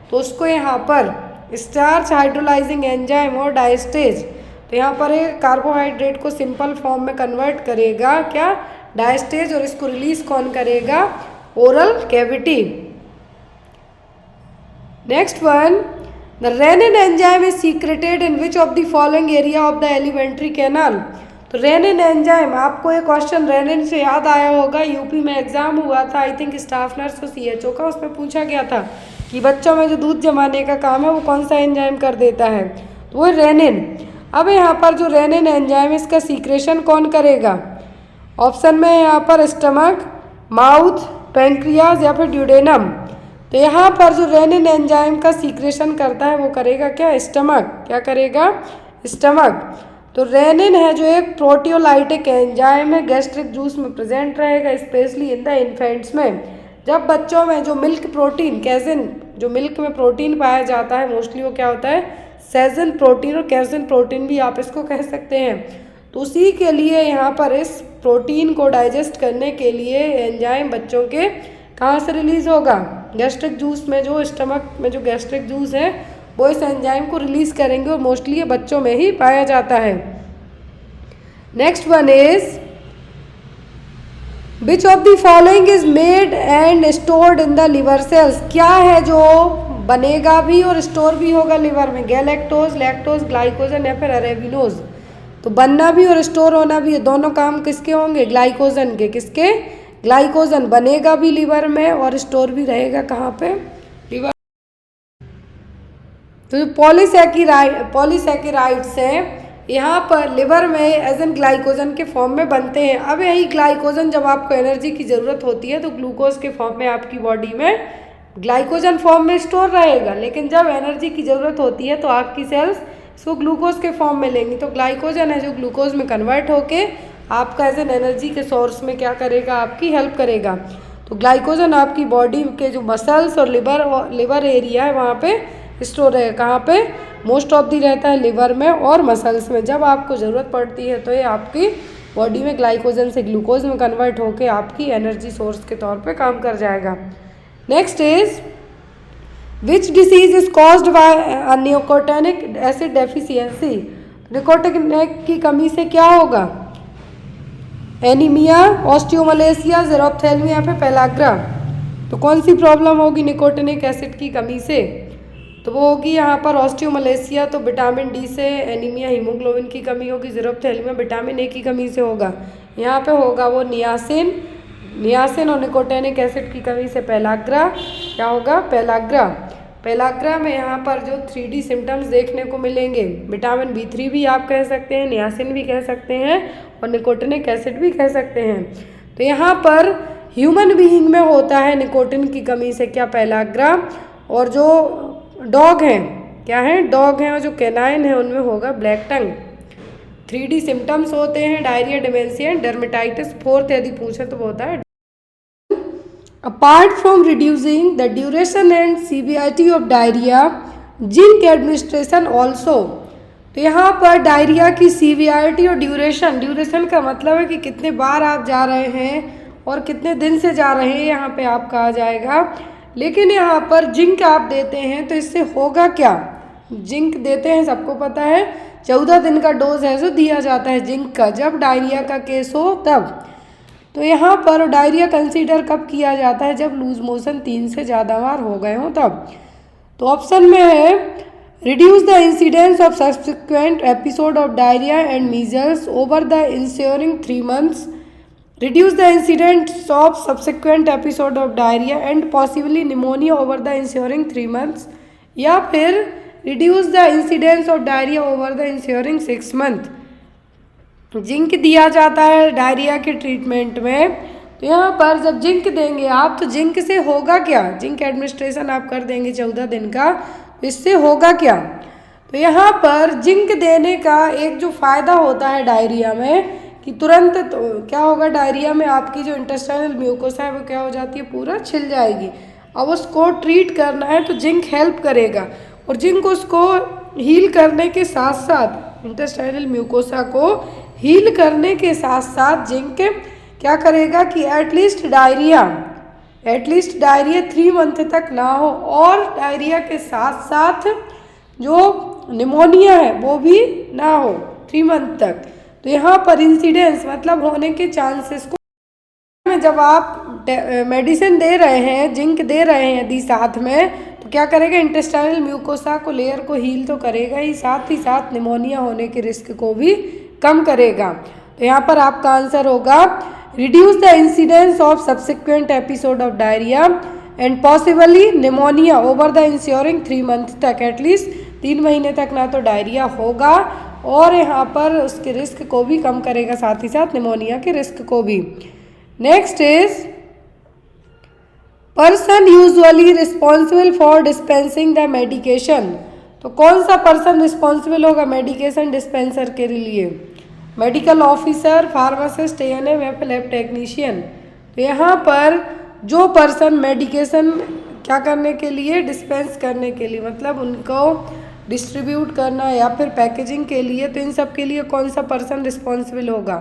तो उसको यहाँ पर स्टार्च हाइड्रोलाइजिंग एंजाइम और डायस्टेज, तो यहाँ पर एक कार्बोहाइड्रेट को सिंपल फॉर्म में कन्वर्ट करेगा क्या, डायस्टेज, और इसको रिलीज कौन करेगा, oral cavity. Next one, the rennin enzyme is secreted in which of the following area of the alimentary canal. तो रेनिन एंजाइम, आपको एक क्वेश्चन रेनिन से याद आया होगा, यूपी में एग्जाम हुआ था, आई थिंक स्टाफ नर्स और सीएचओ का, उसमें पूछा गया था कि बच्चों में जो दूध जमाने का काम है वो कौन सा एंजाइम कर देता है, तो वो रेनिन। अब यहाँ पर जो रेनिन एंजाइम, इसका सीक्रेशन कौन करेगा, ऑप्शन में यहाँ पर स्टमक, माउथ, पैंक्रियाज या फिर ड्यूडेनम। तो यहाँ पर जो रेनिन एंजाइम का सीक्रेशन करता है वो करेगा क्या, स्टमक। क्या करेगा, स्टमक। तो रेनिन है जो एक प्रोटियोलाइटिक एंजाइम है, गैस्ट्रिक जूस में प्रेजेंट रहेगा, स्पेशली इन द इन्फेंट्स में। जब बच्चों में जो मिल्क प्रोटीन, कैसिन, जो मिल्क में प्रोटीन पाया जाता है मोस्टली वो क्या होता है, सेजन प्रोटीन, और कैसिन प्रोटीन भी आप इसको कह सकते हैं। तो उसी के लिए यहाँ पर इस प्रोटीन को डाइजेस्ट करने के लिए एंजाइम बच्चों के कहाँ से रिलीज होगा, गैस्ट्रिक जूस में, जो स्टमक में जो गैस्ट्रिक जूस है वो इस एंजाइम को रिलीज करेंगे, और मोस्टली ये बच्चों में ही पाया जाता है। Next one is which of the following is made and stored in the liver cells. क्या है जो बनेगा भी और स्टोर भी होगा लिवर में, गैलेक्टोज, लैक्टोज, ग्लाइकोजन या फिर अरेबिनोज। तो बनना भी और स्टोर होना भी, दोनों काम किसके होंगे, ग्लाइकोजन के। किसके, ग्लाइकोजन बनेगा भी लिवर में और स्टोर भी रहेगा कहाँ पे, लिवर। तो पॉलीसैकेराइड्स हैं यहाँ पर लिवर में एज एन ग्लाइकोजन के फॉर्म में बनते हैं। अब यही ग्लाइकोजन जब आपको एनर्जी की ज़रूरत होती है तो ग्लूकोज के फॉर्म में आपकी बॉडी में ग्लाइकोजन फॉर्म में स्टोर रहेगा, लेकिन जब एनर्जी की ज़रूरत होती है तो आपकी सेल्स इसको ग्लूकोज के फॉर्म में लेंगी। तो ग्लाइकोजन है जो ग्लूकोज में कन्वर्ट होके आपका एज एन एनर्जी के सोर्स में क्या करेगा, आपकी हेल्प करेगा। तो ग्लाइकोजन आपकी बॉडी के जो मसल्स और लिवर एरिया है वहाँ पे स्टोर है, कहाँ पे, मोस्ट ऑफ दी रहता है लिवर में और मसल्स में। जब आपको ज़रूरत पड़ती है तो ये आपकी बॉडी में ग्लाइकोजन से ग्लूकोज में कन्वर्ट होके आपकी एनर्जी सोर्स के तौर पे काम कर जाएगा। Next is which disease is caused by nicotinic acid deficiency. Nicotinic की कमी से क्या होगा, एनीमिया, ऑस्टियोमलेसिया, ज़ेरोप्थेल्मिया या फिर पेलाग्रा। तो कौन सी प्रॉब्लम होगी निकोटिनिक एसिड की कमी से, तो वो होगी यहाँ पर ऑस्टियोमलेसिया, तो विटामिन डी से, एनीमिया हीमोग्लोबिन की कमी होगी, ज़ेरोप्थेल्मिया विटामिन ए की कमी से होगा। यहाँ पे होगा वो नियासिन और निकोटिनिक एसिड की कमी से पेलाग्रा। क्या होगा, पेलाग्रा में यहाँ पर जो 3D सिम्टम्स देखने को मिलेंगे, विटामिन B3 भी आप कह सकते हैं, नियासिन भी कह सकते हैं और निकोटिनिक एसिड भी कह सकते हैं। तो यहाँ पर ह्यूमन बीइंग में होता है निकोटिन की कमी से क्या, पेलाग्रा। और जो डॉग हैं, क्या है, डॉग हैं, और जो कैनाइन है उनमें होगा ब्लैक टंग। 3D सिम्टम्स होते हैं डायरिया, डिमेंशिया, डर्मेटाइटिस। 4th यदि पूछे तो वो होता है apart from reducing the duration and severity of diarrhoea, zinc administration also. तो यहाँ पर डायरिया की सीवियरिटी और ड्यूरेशन का मतलब है कि कितने बार आप जा रहे हैं और कितने दिन से जा रहे हैं, यहाँ पे आपका आ जाएगा। लेकिन यहाँ पर जिंक आप देते हैं तो इससे होगा क्या, जिंक देते हैं सबको पता है 14 दिन का डोज है जो दिया जाता है जिंक का, जब डायरिया का केस हो तब। तो यहाँ पर डायरिया कंसीडर कब किया जाता है, जब लूज मोशन 3 से ज़्यादा बार हो गए हों तब। तो ऑप्शन में है reduce the incidence of subsequent episode of diarrhoea and measles over the ensuring 3 months, reduce the incidence of subsequent episode of diarrhea and possibly pneumonia over the ensuing 3 months, या फिर reduce the incidence of diarrhea over the ensuing 6 months। Zinc दिया जाता है डायरिया के ट्रीटमेंट में। तो यहाँ पर जब जिंक देंगे आप तो जिंक से होगा क्या, जिंक एडमिनिस्ट्रेशन आप कर देंगे 14 दिन का, तो इससे होगा क्या। तो यहाँ पर जिंक देने का एक जो फ़ायदा होता है डायरिया में कि तुरंत तो क्या होगा, डायरिया में आपकी जो इंटेस्टाइनल म्यूकोसा है वो क्या हो जाती है, पूरा छिल जाएगी। अब उसको ट्रीट करना है तो जिंक हेल्प करेगा, और जिंक उसको हील करने के साथ साथ, इंटेस्टाइनल म्यूकोसा को हील करने के साथ साथ जिंक क्या करेगा कि एटलीस्ट डायरिया 3 month तक ना हो, और डायरिया के साथ साथ जो निमोनिया है वो भी ना हो 3 month तक। तो यहाँ पर इंसिडेंस मतलब होने के चांसेस को, जब आप मेडिसिन दे रहे हैं, जिंक दे रहे हैं यदि साथ में, तो क्या करेगा, इंटेस्टाइनल म्यूकोसा को लेयर को हील तो करेगा ही साथ निमोनिया होने के रिस्क को भी कम करेगा। तो यहाँ पर आपका आंसर होगा reduce the incidence of subsequent episode of diarrhoea and possibly pneumonia over the ensuring 3 months तक, एटलीस्ट 3 महीने तक ना तो डायरिया होगा और यहाँ पर उसके रिस्क को भी कम करेगा, साथ ही साथ निमोनिया के रिस्क को भी। Next is person usually responsible for dispensing the medication. तो कौन सा पर्सन रिस्पॉन्सिबल होगा मेडिकेशन डिस्पेंसर के लिए, मेडिकल ऑफिसर, फार्मासिस्ट, ANM या फिर लैब टेक्नीशियन। तो यहाँ पर जो पर्सन मेडिकेशन क्या करने के लिए, डिस्पेंस करने के लिए, मतलब उनको डिस्ट्रीब्यूट करना या फिर पैकेजिंग के लिए, तो इन सब के लिए कौन सा पर्सन रिस्पॉन्सिबल होगा।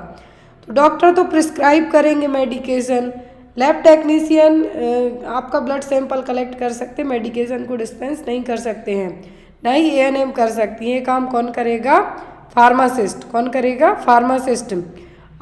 तो डॉक्टर तो प्रिस्क्राइब करेंगे मेडिकेशन, लैब टेक्नीशियन आपका ब्लड सैंपल कलेक्ट कर सकते हैं, मेडिकेशन को डिस्पेंस नहीं कर सकते हैं, ना ही ANM कर सकती है। ये काम कौन करेगा, फार्मासिस्ट। कौन करेगा, फार्मासिस्ट।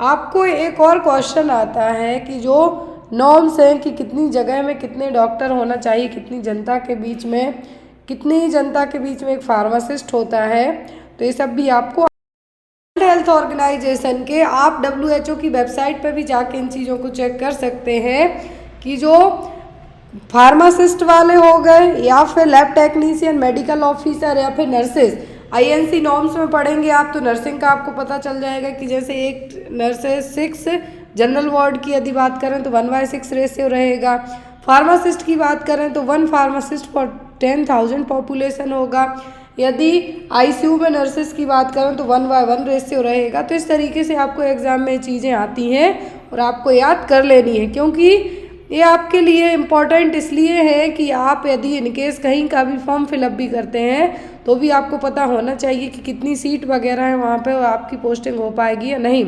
आपको एक और क्वेश्चन आता है कि जो नॉर्म्स हैं कि कितनी जगह में कितने डॉक्टर होना चाहिए, कितनी जनता के बीच में, कितनी जनता के बीच में एक फार्मासिस्ट होता है। तो ये सब भी आपको वर्ल्ड हेल्थ ऑर्गेनाइजेशन के, आप WHO की वेबसाइट पर भी जाके इन चीज़ों को चेक कर सकते हैं कि जो फार्मासिस्ट वाले हो गए या फिर लैब टेक्नीशियन, मेडिकल ऑफिसर या फिर नर्सेज, INC नॉर्म्स में पढ़ेंगे आप तो नर्सिंग का आपको पता चल जाएगा कि जैसे एक नर्सेज 6, जनरल वार्ड की यदि बात करें तो 1/6 रेशियो रहेगा। फार्मासिस्ट की बात करें तो 1 फार्मासिस्ट फॉर 10,000 पॉपुलेशन होगा। यदि ICU में नर्सेज की बात करें तो 1/1 रेशियो रहेगा। तो इस तरीके से आपको एग्जाम में चीज़ें आती हैं और आपको याद कर लेनी है, क्योंकि ये आपके लिए इम्पॉर्टेंट इसलिए है कि आप यदि इनकेस कहीं का भी फॉर्म फिलअप भी करते हैं तो भी आपको पता होना चाहिए कि कितनी सीट वगैरह है वहाँ पे, आपकी पोस्टिंग हो पाएगी या नहीं।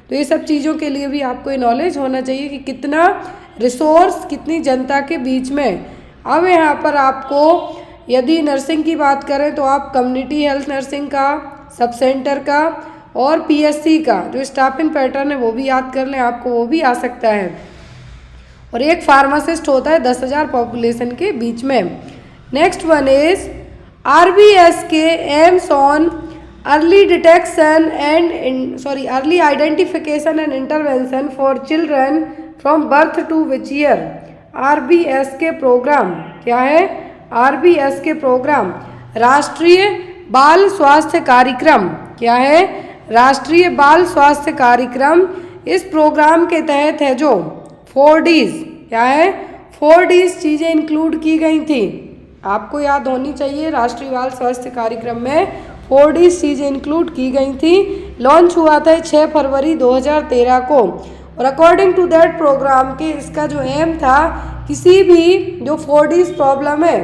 तो ये सब चीज़ों के लिए भी आपको ये नॉलेज होना चाहिए कि कितना रिसोर्स कितनी जनता के बीच में। अब यहाँ पर आपको यदि नर्सिंग की बात करें तो आप कम्युनिटी हेल्थ नर्सिंग का, सब सेंटर का और PSC का जो स्टाफिंग पैटर्न है वो भी याद कर लें, आपको वो भी आ सकता है। और एक फार्मासिस्ट होता है 10,000 पॉपुलेशन के बीच में। Next one is RBSK aims on early detection and early identification and intervention for children from birth to which year. RBSK programme क्या है, RBSK प्रोग्राम राष्ट्रीय बाल स्वास्थ्य कार्यक्रम। क्या है, राष्ट्रीय बाल स्वास्थ्य कार्यक्रम। इस प्रोग्राम के तहत है जो 4Ds, क्या है, 4Ds चीज़ें इंक्लूड की गई थी, आपको याद होनी चाहिए। राष्ट्रीय बाल स्वास्थ्य कार्यक्रम में 4Ds चीज़ें इंक्लूड की गई थी। लॉन्च हुआ था 6 फरवरी 2013 को। और अकॉर्डिंग टू दैट प्रोग्राम के इसका जो एम था किसी भी जो 4Ds प्रॉब्लम है,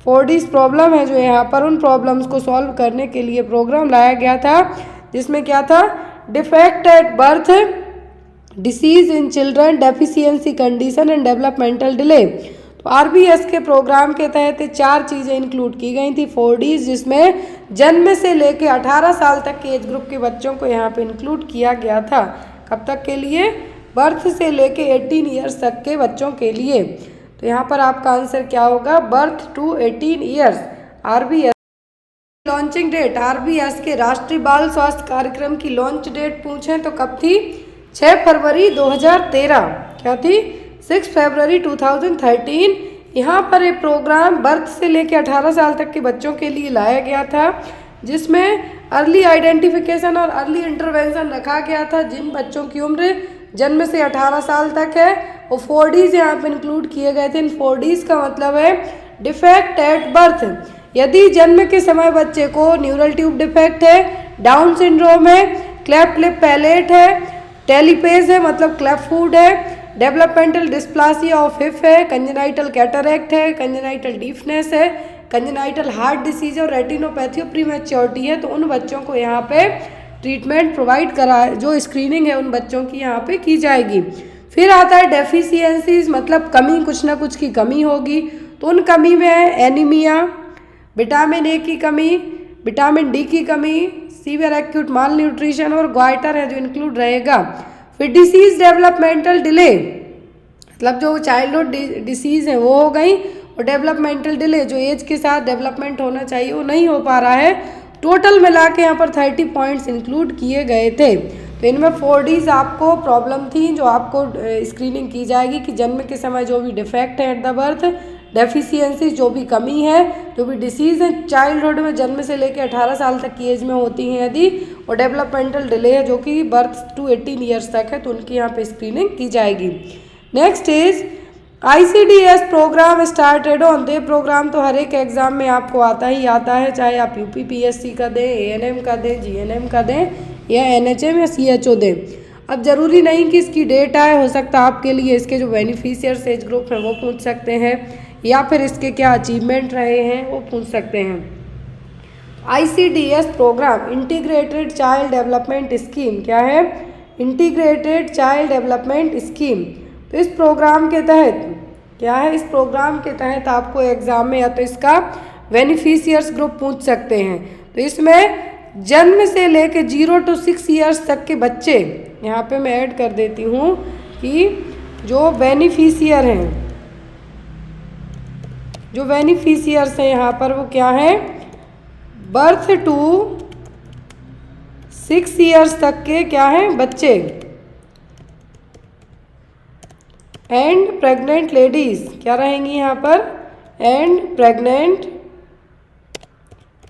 4Ds प्रॉब्लम है जो यहाँ पर, उन प्रॉब्लम्स को सॉल्व करने के लिए प्रोग्राम लाया गया था, जिसमें क्या था, defect at birth, disease in children, deficiency condition and developmental delay. तो RBS के प्रोग्राम के तहत 4 चीज़ें इंक्लूड की गई थी 4Ds, जिसमें जन्म से लेके 18 साल तक के एज ग्रुप के बच्चों को यहाँ पे इंक्लूड किया गया था। कब तक के लिए? बर्थ से लेके 18 ईयर्स तक के बच्चों के लिए। तो यहाँ पर आपका आंसर क्या होगा? Birth to 18 years. RBS launching date, RBS के राष्ट्रीय बाल स्वास्थ्य कार्यक्रम की लॉन्च डेट पूछें तो कब थी? 6 फरवरी 2013। क्या थी? 6 फरवरी 2013। यहाँ पर एक प्रोग्राम बर्थ से लेकर 18 साल तक के बच्चों के लिए लाया गया था, जिसमें अर्ली आइडेंटिफिकेशन और अर्ली इंटरवेंशन रखा गया था। जिन बच्चों की उम्र जन्म से 18 साल तक है वो 4Ds यहाँ पर इंक्लूड किए गए थे। इन 4Ds का मतलब है डिफेक्ट एट बर्थ। यदि जन्म के समय बच्चे को न्यूरल ट्यूब डिफेक्ट है, डाउन सिंड्रोम है, क्लेफ्ट लिप पैलेट है, टेलीपेज है मतलब क्लेफ्ट फूड है, डेवलपमेंटल डिस्प्लासिया ऑफ हिप है, कंजेनाइटल कैटरैक्ट है, कंजेनाइटल डीफनेस है, कंजेनाइटल हार्ट डिसीज और रेटिनोपैथी और प्रीमैच्योरिटी है, तो उन बच्चों को यहाँ पे ट्रीटमेंट प्रोवाइड करा, जो स्क्रीनिंग है उन बच्चों की यहाँ पे की जाएगी। फिर आता है डेफिशिएंसीज, मतलब कमी, कुछ ना कुछ की कमी होगी। तो उन कमी में है एनीमिया, विटामिन ए की कमी, विटामिन डी की कमी, सीवियर एक्यूट माल न्यूट्रिशन और ग्वाइटर है जो इंक्लूड रहेगा। फिर डिसीज डेवलपमेंटल डिले, मतलब जो चाइल्डहुड डिसीज़ है वो हो गई, और डेवलपमेंटल डिले जो एज के साथ डेवलपमेंट होना चाहिए वो नहीं हो पा रहा है। टोटल मिला के यहाँ पर 30 पॉइंट्स इंक्लूड किए गए थे। तो इनमें 4Ds आपको प्रॉब्लम थी जो आपको स्क्रीनिंग की जाएगी कि जन्म के समय जो भी डिफेक्ट है एट द बर्थ, डेफिशिएंसी जो भी कमी है, जो भी डिसीज़ है चाइल्डहुड में जन्म से लेकर 18 साल तक की एज में होती हैं यदि, और डेवलपमेंटल डिले है जो कि बर्थ टू 18 ईयर्स तक है, तो उनकी यहाँ पे स्क्रीनिंग की जाएगी। Next is ICDS programme started on. ये प्रोग्राम तो हर एक एग्जाम में आपको आता ही आता है, चाहे आप UPPSC का दें, ANM का दें, GNM का दें या NHM या CHO दें। अब ज़रूरी नहीं कि इसकी डेट आए, हो सकता है आपके लिए इसके जो बेनिफिशियर्स एज ग्रुप हैं वो पूछ सकते हैं, या फिर इसके क्या अचीवमेंट रहे हैं वो पूछ सकते हैं। ICDS programme integrated child development scheme, क्या है? Integrated child development scheme. तो इस प्रोग्राम के तहत क्या है? इस प्रोग्राम के तहत आपको एग्जाम में या तो इसका बेनिफिशियर्स ग्रुप पूछ सकते हैं। तो इसमें जन्म से लेके 0 to 6 ईयर्स तक के बच्चे, यहाँ पे मैं ऐड कर देती हूँ कि जो बेनिफिशियर हैं, जो बेनिफिशियर्स हैं यहाँ पर वो क्या है? बर्थ टू 6 ईयर्स तक के क्या हैं? बच्चे, एंड प्रेग्नेंट लेडीज, क्या रहेंगी यहाँ पर? And pregnant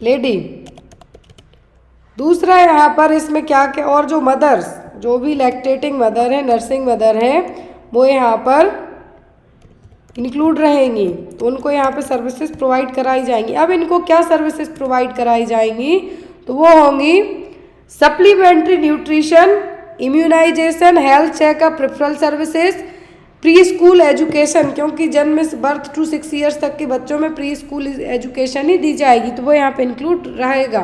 lady. दूसरा यहाँ पर इसमें क्या क्या, और जो मदर्स, जो भी लैक्टेटिंग मदर है, नर्सिंग मदर है, वो यहाँ पर इंक्लूड रहेंगी, तो उनको यहाँ पे सर्विसेज प्रोवाइड कराई जाएंगी। अब इनको क्या सर्विसेज प्रोवाइड कराई जाएंगी? तो वो होंगी supplementary nutrition, immunisation, health checkup, referral services, pre school education, क्योंकि जन्म से बर्थ टू 6 ईयर्स तक के बच्चों में प्री स्कूल एजुकेशन ही दी जाएगी, तो वो यहाँ पे इंक्लूड रहेगा।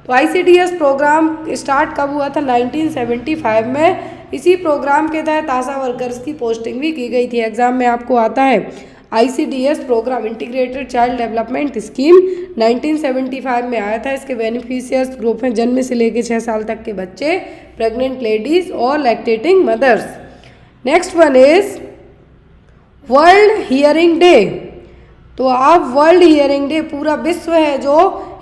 तो ICDS प्रोग्राम स्टार्ट कब हुआ था? 1975 में। इसी प्रोग्राम के तहत आशा वर्कर्स की पोस्टिंग भी की गई थी। एग्जाम में आपको आता है ICDS programme integrated child development scheme 1975 में आया था। इसके बेनिफिशियर्स ग्रुप हैं जन्म से लेकर 6 साल तक के बच्चे, प्रेग्नेंट लेडीज और lactating mothers. Next one is world hearing day. तो आप वर्ल्ड हियरिंग डे, पूरा विश्व है जो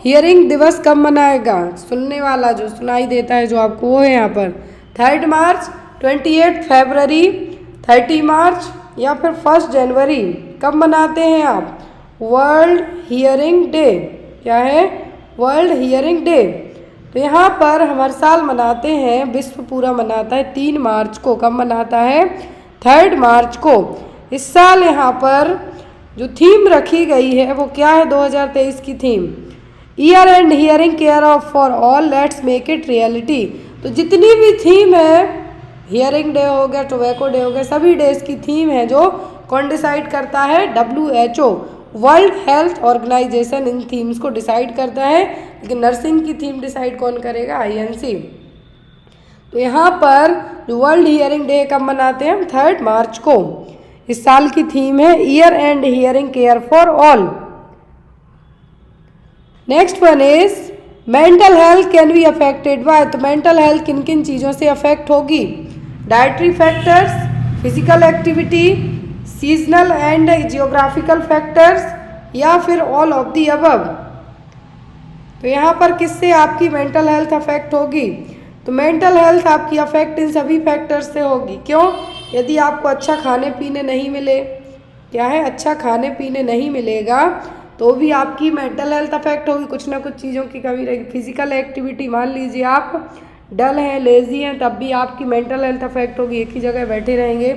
हियरिंग दिवस कब मनाएगा? सुनने वाला, जो सुनाई देता है जो आपको, वो है यहाँ पर 3 मार्च, 28 फरवरी, 30 मार्च या फिर 1 जनवरी। कब मनाते हैं आप? World hearing day. क्या है? World hearing day. तो यहाँ पर हम हर साल मनाते हैं, विश्व पूरा मनाता है 3 मार्च को। कब मनाता है? 3 मार्च को। इस साल यहाँ पर जो थीम रखी गई है वो क्या है? 2023 की theme year and hearing care of for all, let's make it reality. तो जितनी भी थीम है, हियरिंग डे हो गया, टोबैको डे हो गया, सभी डेज की थीम है जो कौन डिसाइड करता है? WHO, वर्ल्ड हेल्थ ऑर्गेनाइजेशन इन थीम्स को डिसाइड करता है, लेकिन नर्सिंग की थीम डिसाइड कौन करेगा? INC। तो यहाँ पर जो वर्ल्ड हियरिंग डे कब मनाते हैं हम? 3 मार्च को। इस साल की थीम है year and hearing care for all. Next one is mental health can be affected by. तो मेंटल हेल्थ किन किन चीज़ों से अफेक्ट होगी? Dietary factors, physical activity, seasonal and geographical factors, या फिर ऑल ऑफ दी अबव। तो यहाँ पर किससे आपकी मेंटल हेल्थ अफेक्ट होगी? तो मेंटल हेल्थ आपकी अफेक्ट इन सभी फैक्टर्स से होगी। क्यों? यदि आपको अच्छा खाने पीने नहीं मिले, क्या है, अच्छा खाने पीने नहीं मिलेगा तो भी आपकी मेंटल हेल्थ अफेक्ट होगी, कुछ ना कुछ चीज़ों की कमी रहेगी। फिजिकल एक्टिविटी, मान लीजिए आप डल हैं, लेजी हैं, तब भी आपकी मेंटल हेल्थ अफेक्ट होगी, एक ही जगह बैठे रहेंगे।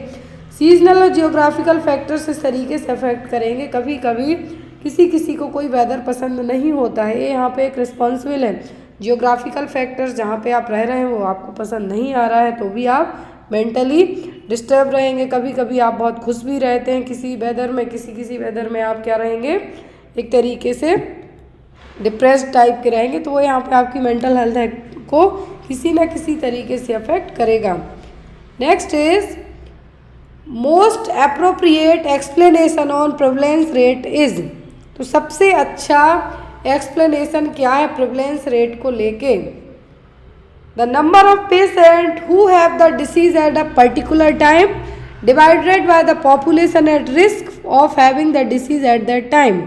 सीजनल और जियोग्राफिकल फैक्टर्स इस तरीके से अफेक्ट करेंगे। कभी कभी किसी किसी को कोई वेदर पसंद नहीं होता है, ये यहाँ पे एक रिस्पॉन्सिबल है। जियोग्राफिकल फैक्टर्स, जहाँ पे आप रह रहे हैं वो आपको पसंद नहीं आ रहा है तो भी आप मेंटली डिस्टर्ब रहेंगे। कभी कभी आप बहुत खुश भी रहते हैं किसी वेदर में, किसी वेदर में आप क्या रहेंगे, एक तरीके से डिप्रेस्ड टाइप के रहेंगे। तो वो यहाँ पे आपकी मेंटल हेल्थ को किसी न किसी तरीके से अफेक्ट करेगा। Next is most appropriate explanation on prevalence rate is. तो सबसे अच्छा एक्सप्लेनेशन क्या है प्रेवलेंस रेट को लेके? The number of patient who have the disease at a particular time divided by the population at risk of having the disease at that time.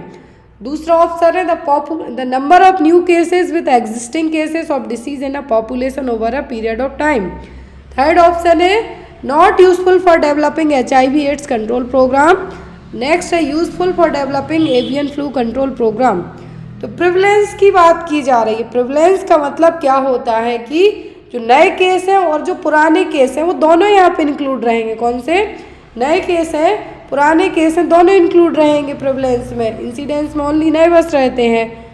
दूसरा ऑप्शन है the number of new cases with existing cases of disease in a population over a period of time. Third option है not useful for developing HIV AIDS control programme. Next है useful for developing avian flu control programme. तो प्रिवलेंस की बात की जा रही है। प्रिवलेंस का मतलब क्या होता है कि जो नए केस हैं और जो पुराने केस हैं वो दोनों यहाँ पे इंक्लूड रहेंगे। कौन से? नए केस हैं, पुराने केस हैं, दोनों इंक्लूड रहेंगे प्रिवलेंस में। इंसिडेंस में ओनली नए बस रहते हैं।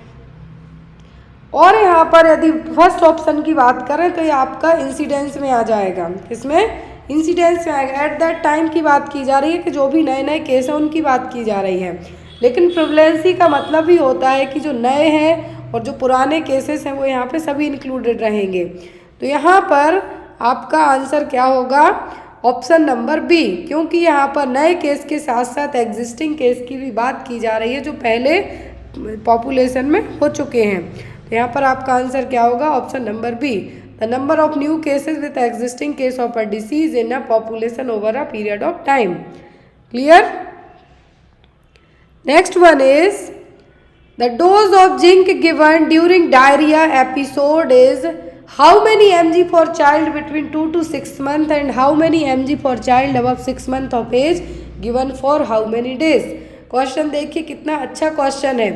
और यहाँ पर यदि फर्स्ट ऑप्शन की बात करें तो ये आपका इंसिडेंस में आ जाएगा। किसमें? इंसिडेंस में आएगा। एट दैट टाइम की बात की जा रही है कि जो भी नए नए केस हैं उनकी बात की जा रही है। लेकिन प्रिवलेंसी का मतलब ही होता है कि जो नए हैं और जो पुराने केसेस हैं वो यहाँ पे सभी इंक्लूडेड रहेंगे। तो यहाँ पर आपका आंसर क्या होगा? ऑप्शन नंबर बी, क्योंकि यहाँ पर नए केस के साथ साथ एग्जिस्टिंग केस की भी बात की जा रही है जो पहले पॉपुलेशन में हो चुके हैं। तो यहाँ पर आपका आंसर क्या होगा? Option number B, the number of new cases with existing case of a disease in a population over a period of time. Clear? Next one is the dose of zinc given during diarrhea episode is how many mg for child between 2 to 6 months and how many mg for child above 6 month of age given for how many days। Question देखिए कितना अच्छा क्वेश्चन है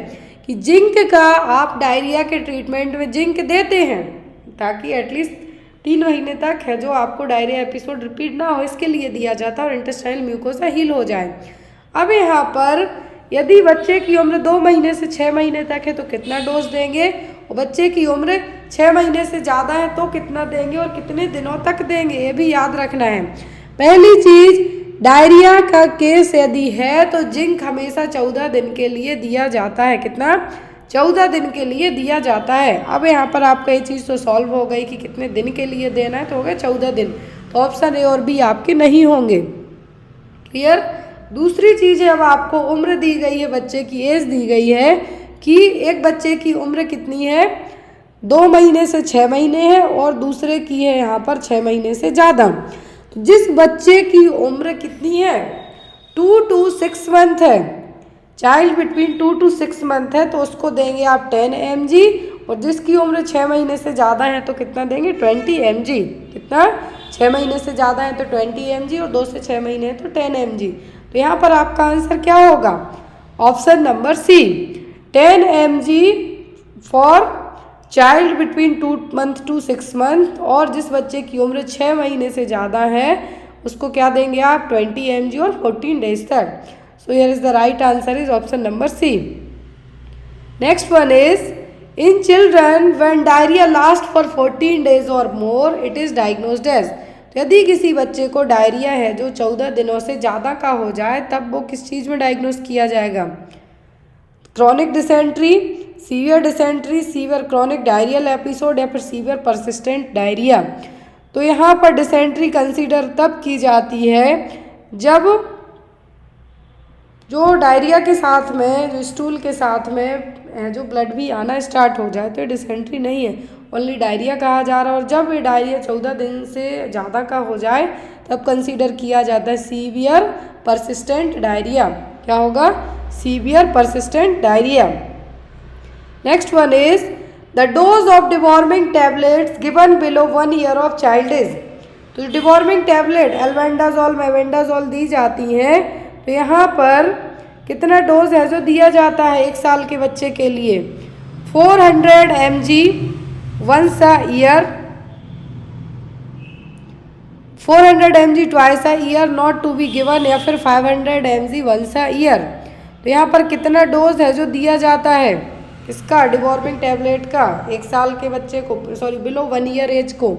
कि जिंक का आप डायरिया के ट्रीटमेंट में जिंक देते हैं ताकि एटलीस्ट 3 महीने तक है जो आपको डायरिया एपिसोड रिपीट ना हो, इसके लिए दिया जाता है और इंटेस्टाइनल म्यूकोसा हील हो जाए। अब यहाँ पर यदि बच्चे की उम्र 2 महीने से 6 महीने तक है तो कितना डोज देंगे, और बच्चे की उम्र 6 महीने से ज़्यादा है तो कितना देंगे और कितने दिनों तक देंगे, ये भी याद रखना है। पहली चीज़, डायरिया का केस यदि है तो जिंक हमेशा 14 दिन के लिए दिया जाता है। कितना? 14 दिन के लिए दिया जाता है। अब यहाँ पर आपका ये चीज़ तो सॉल्व हो गई कि कितने दिन के लिए देना है, तो हो गए 14 दिन। तो ऑप्शन ए और बी आपके नहीं होंगे। क्लियर? दूसरी चीज़ है, अब आपको उम्र दी गई है, बच्चे की एज दी गई है कि एक बच्चे की उम्र कितनी है, 2 महीने से 6 महीने है और दूसरे की है यहाँ पर 6 महीने से ज़्यादा। तो जिस बच्चे की उम्र कितनी है, 2 to 6 मंथ है, चाइल्ड बिटवीन 2 to 6 मंथ है, तो उसको देंगे आप 10 mg, और जिसकी उम्र 6 महीने से ज़्यादा है तो कितना देंगे? 20 mg। कितना? 6 महीने से ज़्यादा है तो 20 mg और 2 से 6 महीने है तो 10 mg। तो यहाँ पर आपका आंसर क्या होगा? Option number C, 10 mg for child between 2 month to 6 month, और जिस बच्चे की उम्र 6 महीने से ज़्यादा है उसको क्या देंगे आप? 20 mg और 14 डेज तक। So here is the right answer is option number C. Next one is in children when diarrhea lasts for 14 days or more it is diagnosed as। तो यदि किसी बच्चे को डायरिया है जो 14 दिनों से ज़्यादा का हो जाए तब वो किस चीज़ में डायग्नोस किया जाएगा? Chronic dysentery, severe chronic diarrhoeal episode या फिर सीवियर परसिस्टेंट डायरिया। तो यहाँ पर डिसेंट्री कंसीडर तब की जाती है जब जो डायरिया के साथ में, जो स्टूल के साथ में जो ब्लड भी आना स्टार्ट हो जाए, तो ये डिसेंट्री नहीं है, ओनली डायरिया कहा जा रहा है। और जब ये डायरिया 14 दिन से ज़्यादा का हो जाए तब कंसीडर किया जाता है सीवियर परसिस्टेंट डायरिया। क्या होगा? Severe persistent diarrhoea. Next one is the dose of deworming tablets given below 1 year of child is. तो डिवॉर्मिंग टैबलेट एल्बेंडाजोल, मेबेंडाजोल दी जाती हैं, तो यहाँ पर कितना डोज है जो दिया जाता है 1 साल के बच्चे के लिए? 400 mg once a year, 400 mg twice a year not to be given, या फिर 500 mg once a year। तो यहाँ पर कितना डोज है जो दिया जाता है इसका, डिवॉर्मिंग टैबलेट का 1 साल के बच्चे को, सॉरी बिलो 1 ईयर एज को।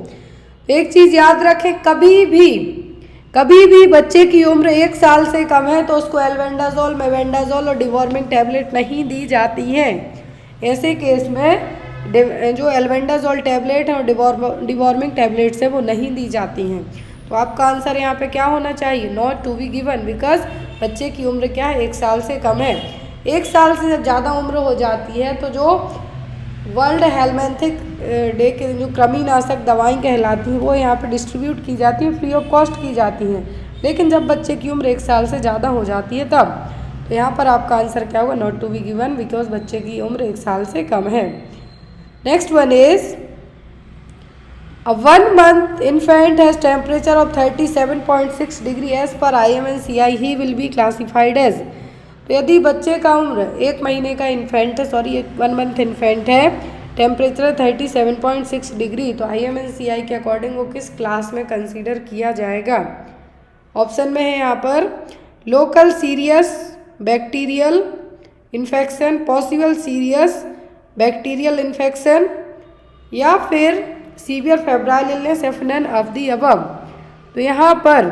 एक चीज़ याद रखें, कभी भी बच्चे की उम्र 1 साल से कम है तो उसको एल्बेंडाजोल, मेबेंडाजोल और डिवॉर्मिंग टैबलेट नहीं दी जाती हैं। ऐसे केस में जो एल्बेंडाजोल टैबलेट है और डिवॉर्मिंग टैबलेट्स है वो नहीं दी जाती हैं। तो आपका आंसर यहाँ पे क्या होना चाहिए? Not to be given, because बच्चे की उम्र क्या है? 1 साल से कम है। 1 साल से जब ज़्यादा उम्र हो जाती है तो जो वर्ल्ड हेलमेंथिक डे के जो कृमिनाशक दवाएं कहलाती हैं वो यहाँ पे डिस्ट्रीब्यूट की जाती हैं, फ्री ऑफ कॉस्ट की जाती हैं। लेकिन जब बच्चे की उम्र 1 साल से ज़्यादा हो जाती है तब, तो यहाँ पर आपका आंसर क्या होगा? Not to be given, because बच्चे की उम्र 1 साल से कम है। Next one is A 1 month infant has temperature of 37.6 degree as per IMNCI, he will be classified as। तो यदि बच्चे का उम्र 1 महीने का इन्फेंट है, सॉरी 1 मंथ इन्फेंट है, टेम्परेचर 37.6 डिग्री, तो IMNCI के अकॉर्डिंग वो किस क्लास में कंसीडर किया जाएगा? ऑप्शन में है यहाँ पर local serious bacterial infection, possible serious bacterial infection, या फिर सीवियर फेब्राइल इलनेस, या फिर नन ऑफ दी अबव। तो यहाँ पर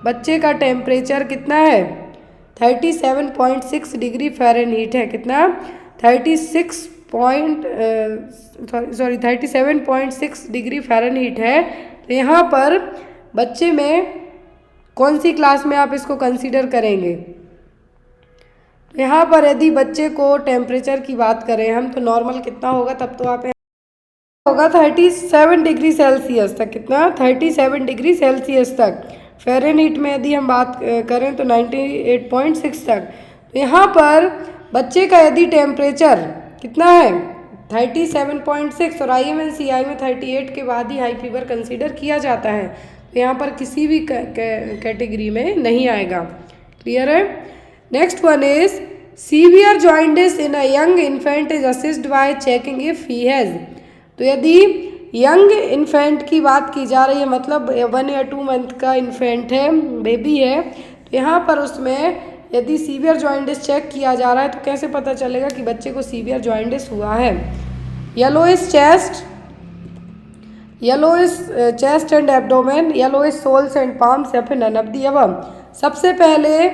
बच्चे का टेम्परेचर कितना है? 37.6 डिग्री फ़ारेनहीट है। कितना? 37.6 डिग्री फ़ारेनहीट है। तो यहाँ पर बच्चे में कौन सी क्लास में आप इसको कंसीडर करेंगे? तो यहाँ पर यदि बच्चे को टेम्परेचर की बात करें हम, तो नॉर्मल कितना होगा? तब तो आप होगा 37 डिग्री सेल्सियस तक। कितना? 37 डिग्री सेल्सियस तक। फ़ारेनहीट में यदि हम बात करें तो 98.6 तक। तो यहाँ पर बच्चे का यदि टेम्परेचर कितना है? 37.6, और IMNCI में 38 के बाद ही हाई फीवर कंसीडर किया जाता है। तो यहाँ पर किसी भी कैटेगरी में नहीं आएगा। क्लियर है? Next one is severe jaundice in a young infant is assessed by checking if he has. तो यदि यंग इन्फेंट की बात की जा रही है, मतलब 1 या 2 मंथ का इन्फेंट है, बेबी है, तो यहाँ पर उसमें यदि सीवियर जॉइंटिस चेक किया जा रहा है तो कैसे पता चलेगा कि बच्चे को सीवियर जॉइंटिस हुआ है? Yellowish chest and abdomen, yellowish soles and palms, या फिर नन ऑफ दी अबव। सबसे पहले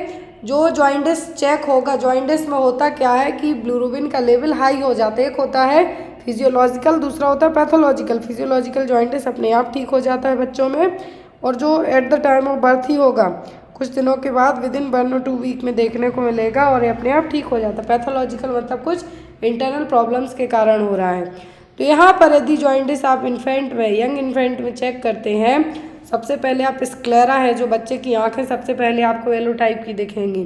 जो जॉइंटिस चेक होगा, जॉइंटिस में होता क्या है कि बिलिरुबिन का लेवल हाई हो जाता है। एक होता है फिजियोलॉजिकल, दूसरा होता है पैथोलॉजिकल। फिजियोलॉजिकल जॉइंटिस अपने आप ठीक हो जाता है बच्चों में, और जो at the time of birth ही होगा, कुछ दिनों के बाद विदिन 1 और 2 वीक में देखने को मिलेगा और ये अपने आप ठीक हो जाता है। पैथोलॉजिकल मतलब कुछ इंटरनल प्रॉब्लम्स के कारण हो रहा है। तो यहाँ पर यदि जॉइंटिस आप इन्फेंट में, यंग इन्फेंट में चेक करते हैं, सबसे पहले आप स्क्लेरा है जो बच्चे की आँखें सबसे पहले आपको येलो टाइप की दिखेंगी,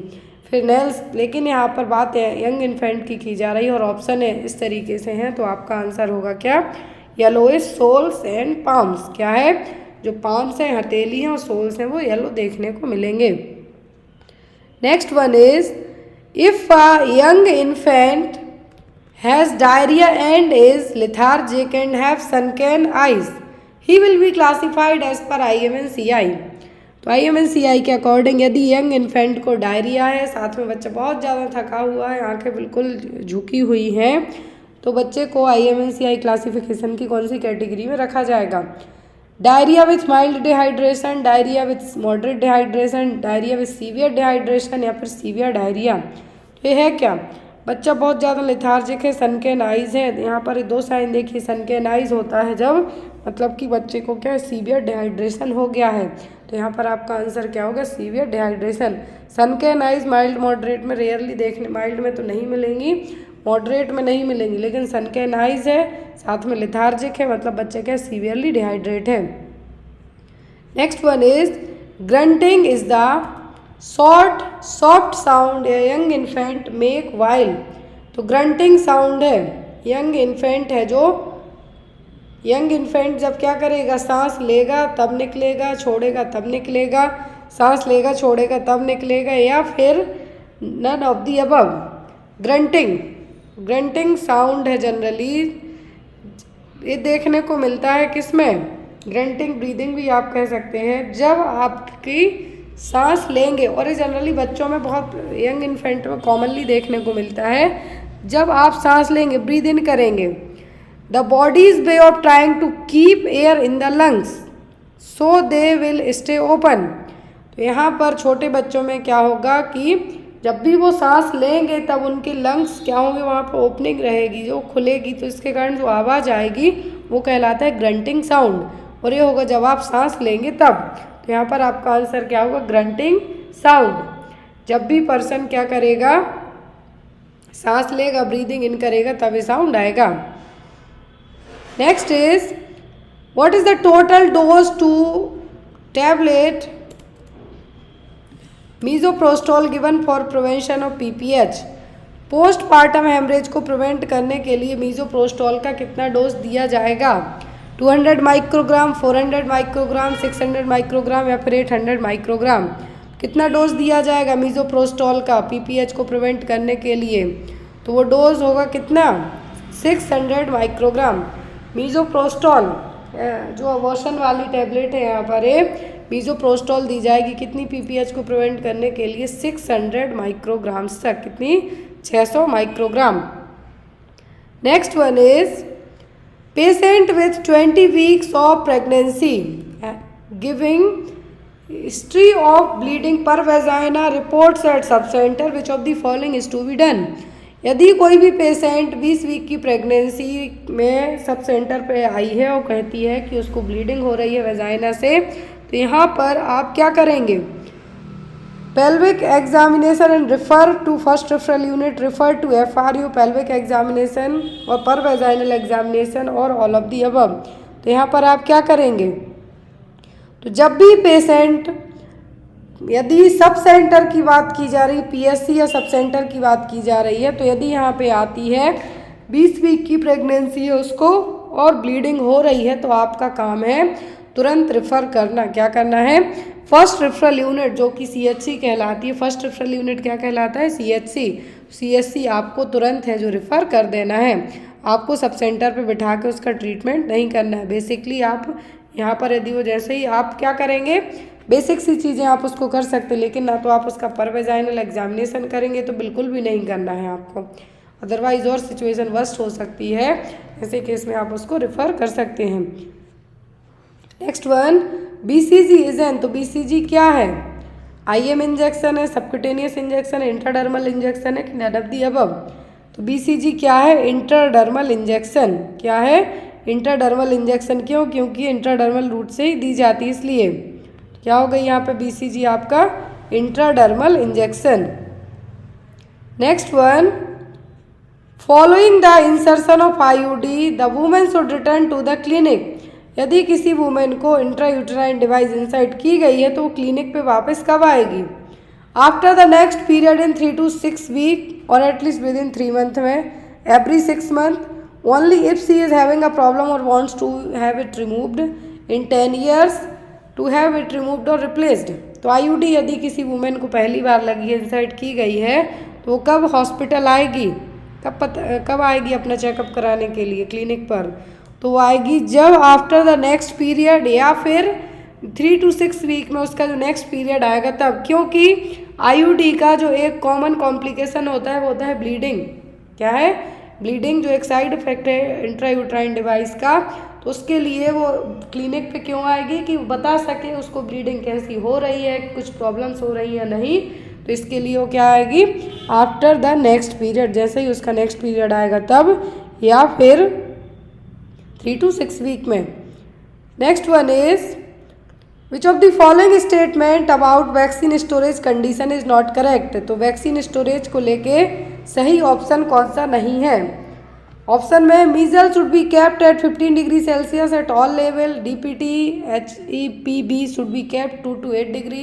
फिर नेल्स। लेकिन यहाँ पर बात है यंग इन्फेंट की जा रही है और ऑप्शन है इस तरीके से हैं, तो आपका आंसर होगा क्या? Yellowish soles and palms. क्या है? जो पाम्स हैं, हथेली हैं, और सोल्स हैं वो येलो देखने को मिलेंगे। Next one is if a young infant has diarrhoea and is lethargic and have sunken eyes, he will be classified as per IMNCI। तो IMNCI के अकॉर्डिंग यदि यंग इन्फेंट को डायरिया है, साथ में बच्चा बहुत ज़्यादा थका हुआ है, आंखें बिल्कुल झुकी हुई हैं, तो बच्चे को IMNCI क्लासिफिकेशन की कौन सी कैटेगरी में रखा जाएगा? Diarrhoea with mild dehydration, diarrhoea with moderate dehydration, diarrhoea with severe dehydration या फिर सीवियर डायरिया। तो ये है क्या, बच्चा बहुत ज़्यादा लेथार्जिक है, सन के नाइज है। यहाँ पर 2 साइन देखिए, सन के नाइज होता है जब मतलब कि बच्चे को क्या है, सीवियर डिहाइड्रेशन हो गया है। तो यहाँ पर आपका आंसर क्या होगा, सीवियर डिहाइड्रेशन। सन के नाइज माइल्ड मॉडरेट में रेयरली देखने, माइल्ड में तो नहीं मिलेंगी, मॉडरेट में नहीं मिलेंगी, लेकिन सन के नाइज है, साथ में लेथार्जिक है, मतलब बच्चे क्या सीवियरली डिहाइड्रेट है। Next one is grunting is the short soft sound a young infant make while. तो ग्रंटिंग साउंड है, यंग इन्फेंट है जो, यंग इन्फेंट जब क्या करेगा, सांस लेगा तब निकलेगा, छोड़ेगा तब निकलेगा, सांस लेगा छोड़ेगा तब निकलेगा, या फिर none of the above. Grunting, grunting sound है जनरली, ये देखने को मिलता है किसमें, ग्रंटिंग ब्रीदिंग भी आप कह सकते हैं, जब आपकी सांस लेंगे, और ये जनरली बच्चों में बहुत, यंग इन्फेंट में कॉमनली देखने को मिलता है। जब आप सांस लेंगे, ब्रीद इन करेंगे, the body's way of trying to keep air in the lungs so they will stay open. तो यहाँ पर छोटे बच्चों में क्या होगा कि जब भी वो सांस लेंगे तब उनके लंग्स क्या होंगे, वहाँ पर ओपनिंग रहेगी, जो खुलेगी, तो इसके कारण जो आवाज़ आएगी वो कहलाता है ग्रंटिंग साउंड, और ये होगा जब आप सांस लेंगे तब। तो यहाँ पर आपका आंसर क्या होगा, ग्रंटिंग साउंड। जब भी पर्सन क्या करेगा, सांस लेगा, ब्रीदिंग इन करेगा, तब ये साउंड आएगा। Next is what is the total dose to tablet misoprostol given for prevention of PPH. Postpartum haemorrhage को प्रिवेंट करने के लिए मीजोप्रोस्टोल का कितना डोज दिया जाएगा, 200 माइक्रोग्राम, 400 माइक्रोग्राम, 600 माइक्रोग्राम या फिर 800 माइक्रोग्राम। कितना डोज दिया जाएगा मीजोप्रोस्टोल का पीपीएच को प्रिवेंट करने के लिए, तो वो डोज होगा कितना, 600 माइक्रोग्राम। मीजोप्रोस्टोल जो अबॉर्शन वाली टैबलेट है, यहाँ पर मीजोप्रोस्टोल दी जाएगी कितनी, पीपीएच को प्रिवेंट करने के लिए 600 माइक्रोग्राम तक, कितनी, 600 microgram. Next one is patient with 20 weeks of pregnancy giving history of bleeding per vagina reports at sub centre, which of the following is to be done. यदि कोई भी पेशेंट 20 वीक की प्रेगनेंसी में सब सेंटर पे आई है और कहती है कि उसको ब्लीडिंग हो रही है वेजाइना से, तो यहाँ पर आप क्या करेंगे, pelvic examination and refer to first referral unit, refer to FRU pelvic examination और per vaginal examination और all of the above। तो यहाँ पर आप क्या करेंगे, तो जब भी पेशेंट, यदि सब सेंटर की बात की जा रही, पीएससी या सब सेंटर की बात की जा रही है, तो यदि यहाँ पे आती है 20 वीक की प्रेगनेंसी है उसको और ब्लीडिंग हो रही है, तो आपका काम है तुरंत रेफर करना। क्या करना है, फर्स्ट रेफरल यूनिट जो कि सीएचसी कहलाती है। फर्स्ट रेफरल यूनिट क्या कहलाता है, सीएचसी। सीएचसी आपको तुरंत है जो रेफ़र कर देना है, आपको सब सेंटर पे बिठा के उसका ट्रीटमेंट नहीं करना है। बेसिकली आप यहाँ पर यदि वो जैसे ही आप क्या करेंगे, बेसिक सी चीज़ें आप उसको कर सकते हैं, लेकिन ना तो आप उसका पर वेजाइनल एग्जामिनेशन करेंगे, तो बिल्कुल भी नहीं करना है आपको, अदरवाइज और सिचुएशन वर्स्ट हो सकती है, ऐसे केस में आप उसको रेफ़र कर सकते हैं। Next one, BCG is an, तो बीसीजी क्या है, आईएम इंजेक्शन है, सबक्यूटेनियस इंजेक्शन है, इंट्राडर्मल इंजेक्शन है कि नन ऑफ द अबव। तो बीसीजी क्या है, इंट्राडर्मल इंजेक्शन। क्या है, इंट्राडर्मल इंजेक्शन। क्यों, क्योंकि इंट्राडर्मल रूट से ही दी जाती है, इसलिए क्या हो गई यहाँ पे बीसीजी आपका intradermal injection. Next one, following the insertion of IUD the women should return to the clinic. यदि किसी वुमेन को इंट्रायूटेराइन डिवाइस इंसर्ट की गई है तो वो क्लिनिक पे वापस कब आएगी, after the next period in 3 to 6 week और एटलीस्ट विद इन 3 मंथ में, every 6 month, only if she is having a problem और wants to have it removed in 10 years to have it removed और रिप्लेस्ड। तो आईयूडी यदि किसी वुमेन को पहली बार लगी है, इंसर्ट की गई है, तो वो कब हॉस्पिटल आएगी, कब आएगी अपना चेकअप कराने के लिए क्लिनिक पर, तो वो आएगी जब आफ्टर द नेक्स्ट पीरियड या फिर 3 to 6 वीक में उसका जो नेक्स्ट पीरियड आएगा तब। क्योंकि आईयूडी का जो एक कॉमन कॉम्प्लिकेशन होता है वो होता है ब्लीडिंग। क्या है, ब्लीडिंग, जो एक साइड इफेक्ट है इंट्रायूट्राइन डिवाइस का। तो उसके लिए वो क्लिनिक पे क्यों आएगी कि बता सके उसको ब्लीडिंग कैसी हो रही है, कुछ प्रॉब्लम्स हो रही है नहीं। तो इसके लिए वो क्या आएगी, आफ्टर द नेक्स्ट पीरियड, जैसे ही उसका नेक्स्ट पीरियड आएगा तब, या फिर 3 to 6 वीक में। Next one is which of the following statement about vaccine storage condition is not correct. तो वैक्सीन स्टोरेज को लेके सही ऑप्शन कौन सा नहीं है। ऑप्शन में measles should be kept at 15 degree Celsius at all level, DPT HEPB should be kept 2 to 8 degree,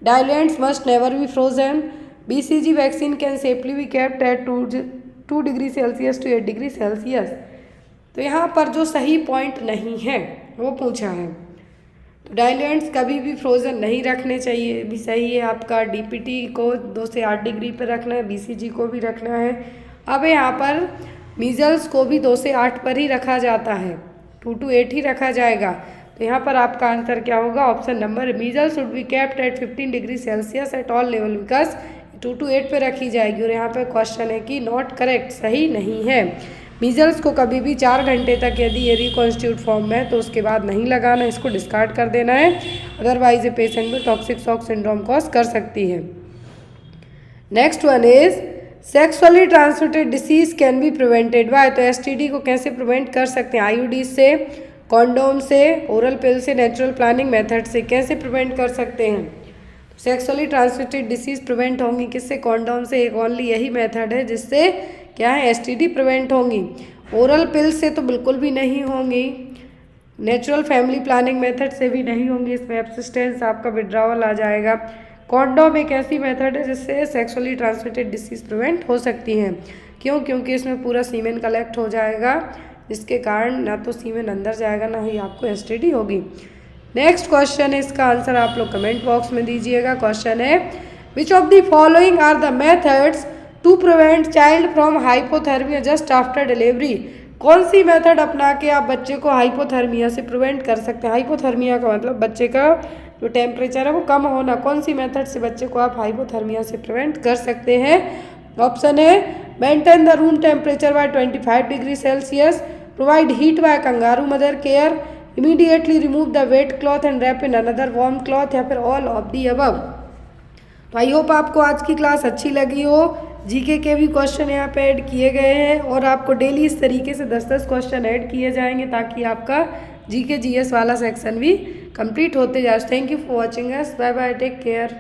diluents must never be frozen, BCG vaccine can safely be kept at 2 degree Celsius to 8 degree Celsius. तो यहाँ पर जो सही पॉइंट नहीं है वो पूछा है। तो डायलेंट्स कभी भी फ्रोज़न नहीं रखने चाहिए, भी सही है आपका। DPT को 2 से 8 डिग्री पर रखना है, BCG को भी रखना है। अब यहाँ पर मीजल्स को भी 2 से 8 पर ही रखा जाता है, 2 to 8 ही रखा जाएगा। तो यहाँ पर आपका आंसर क्या होगा, option number measles should be kept at 15 degree Celsius at all level, because 2 to 8 पे रखी जाएगी। और यहाँ पर क्वेश्चन है कि नॉट करेक्ट, सही नहीं है। मीजल्स को कभी भी 4 घंटे तक यदि ये रिकॉन्स्टिट्यूट फॉर्म में तो उसके बाद नहीं लगाना, इसको डिस्कार्ड कर देना है, अदरवाइज ए पेशेंट में टॉक्सिक शॉक सिंड्रोम कॉज कर सकती है। Next one is sexually transmitted disease can be prevented by. तो STD को कैसे प्रिवेंट कर सकते हैं, IUD से, कॉन्डोम से, ओरल पिल से, नेचुरल प्लानिंग मेथड से, कैसे प्रिवेंट कर सकते हैं। सेक्सुअली ट्रांसमिटेड डिसीज प्रिवेंट होंगी किससे, कॉन्डोम से। एक ओनली यही मेथड है जिससे क्या है STD प्रिवेंट होंगी। ओरल पिल से तो बिल्कुल भी नहीं होंगी, नेचुरल फैमिली प्लानिंग मेथड से भी नहीं होंगी, इसमें एब्सिस्टेंस आपका विड्रावल आ जाएगा। कॉन्डोम एक ऐसी मेथड है जिससे सेक्सुअली ट्रांसमिटेड डिसीज प्रिवेंट हो सकती हैं। क्यों, क्योंकि इसमें पूरा सीमेन कलेक्ट हो जाएगा, जिसके कारण ना तो सीमेन अंदर जाएगा ना ही आपको STD होगी। नेक्स्ट क्वेश्चन है, इसका आंसर आप लोग कमेंट बॉक्स में दीजिएगा। क्वेश्चन है which of the following are the methods to prevent child from hypothermia just after delivery. कौन सी मेथड अपना के आप बच्चे को हाइपोथर्मिया से प्रिवेंट कर सकते हैं। हाइपोथर्मिया का मतलब बच्चे का जो टेम्परेचर है वो कम होना। कौन सी मेथड से बच्चे को आप हाइपोथर्मिया से प्रिवेंट कर सकते हैं। ऑप्शन है maintain the room temperature by 25 degree Celsius, provide heat by kangaroo mother care, immediately remove the wet cloth and wrap in another warm cloth, या फिर ऑल ऑफ दी अबव। तो आई होप आपको आज की क्लास अच्छी लगी हो। जीके के भी क्वेश्चन यहाँ पे ऐड किए गए हैं और आपको डेली इस तरीके से 10-10 क्वेश्चन ऐड किए जाएंगे ताकि आपका जीके GS वाला सेक्शन भी कंप्लीट होते जाए। Thank you for watching us, bye bye, take care.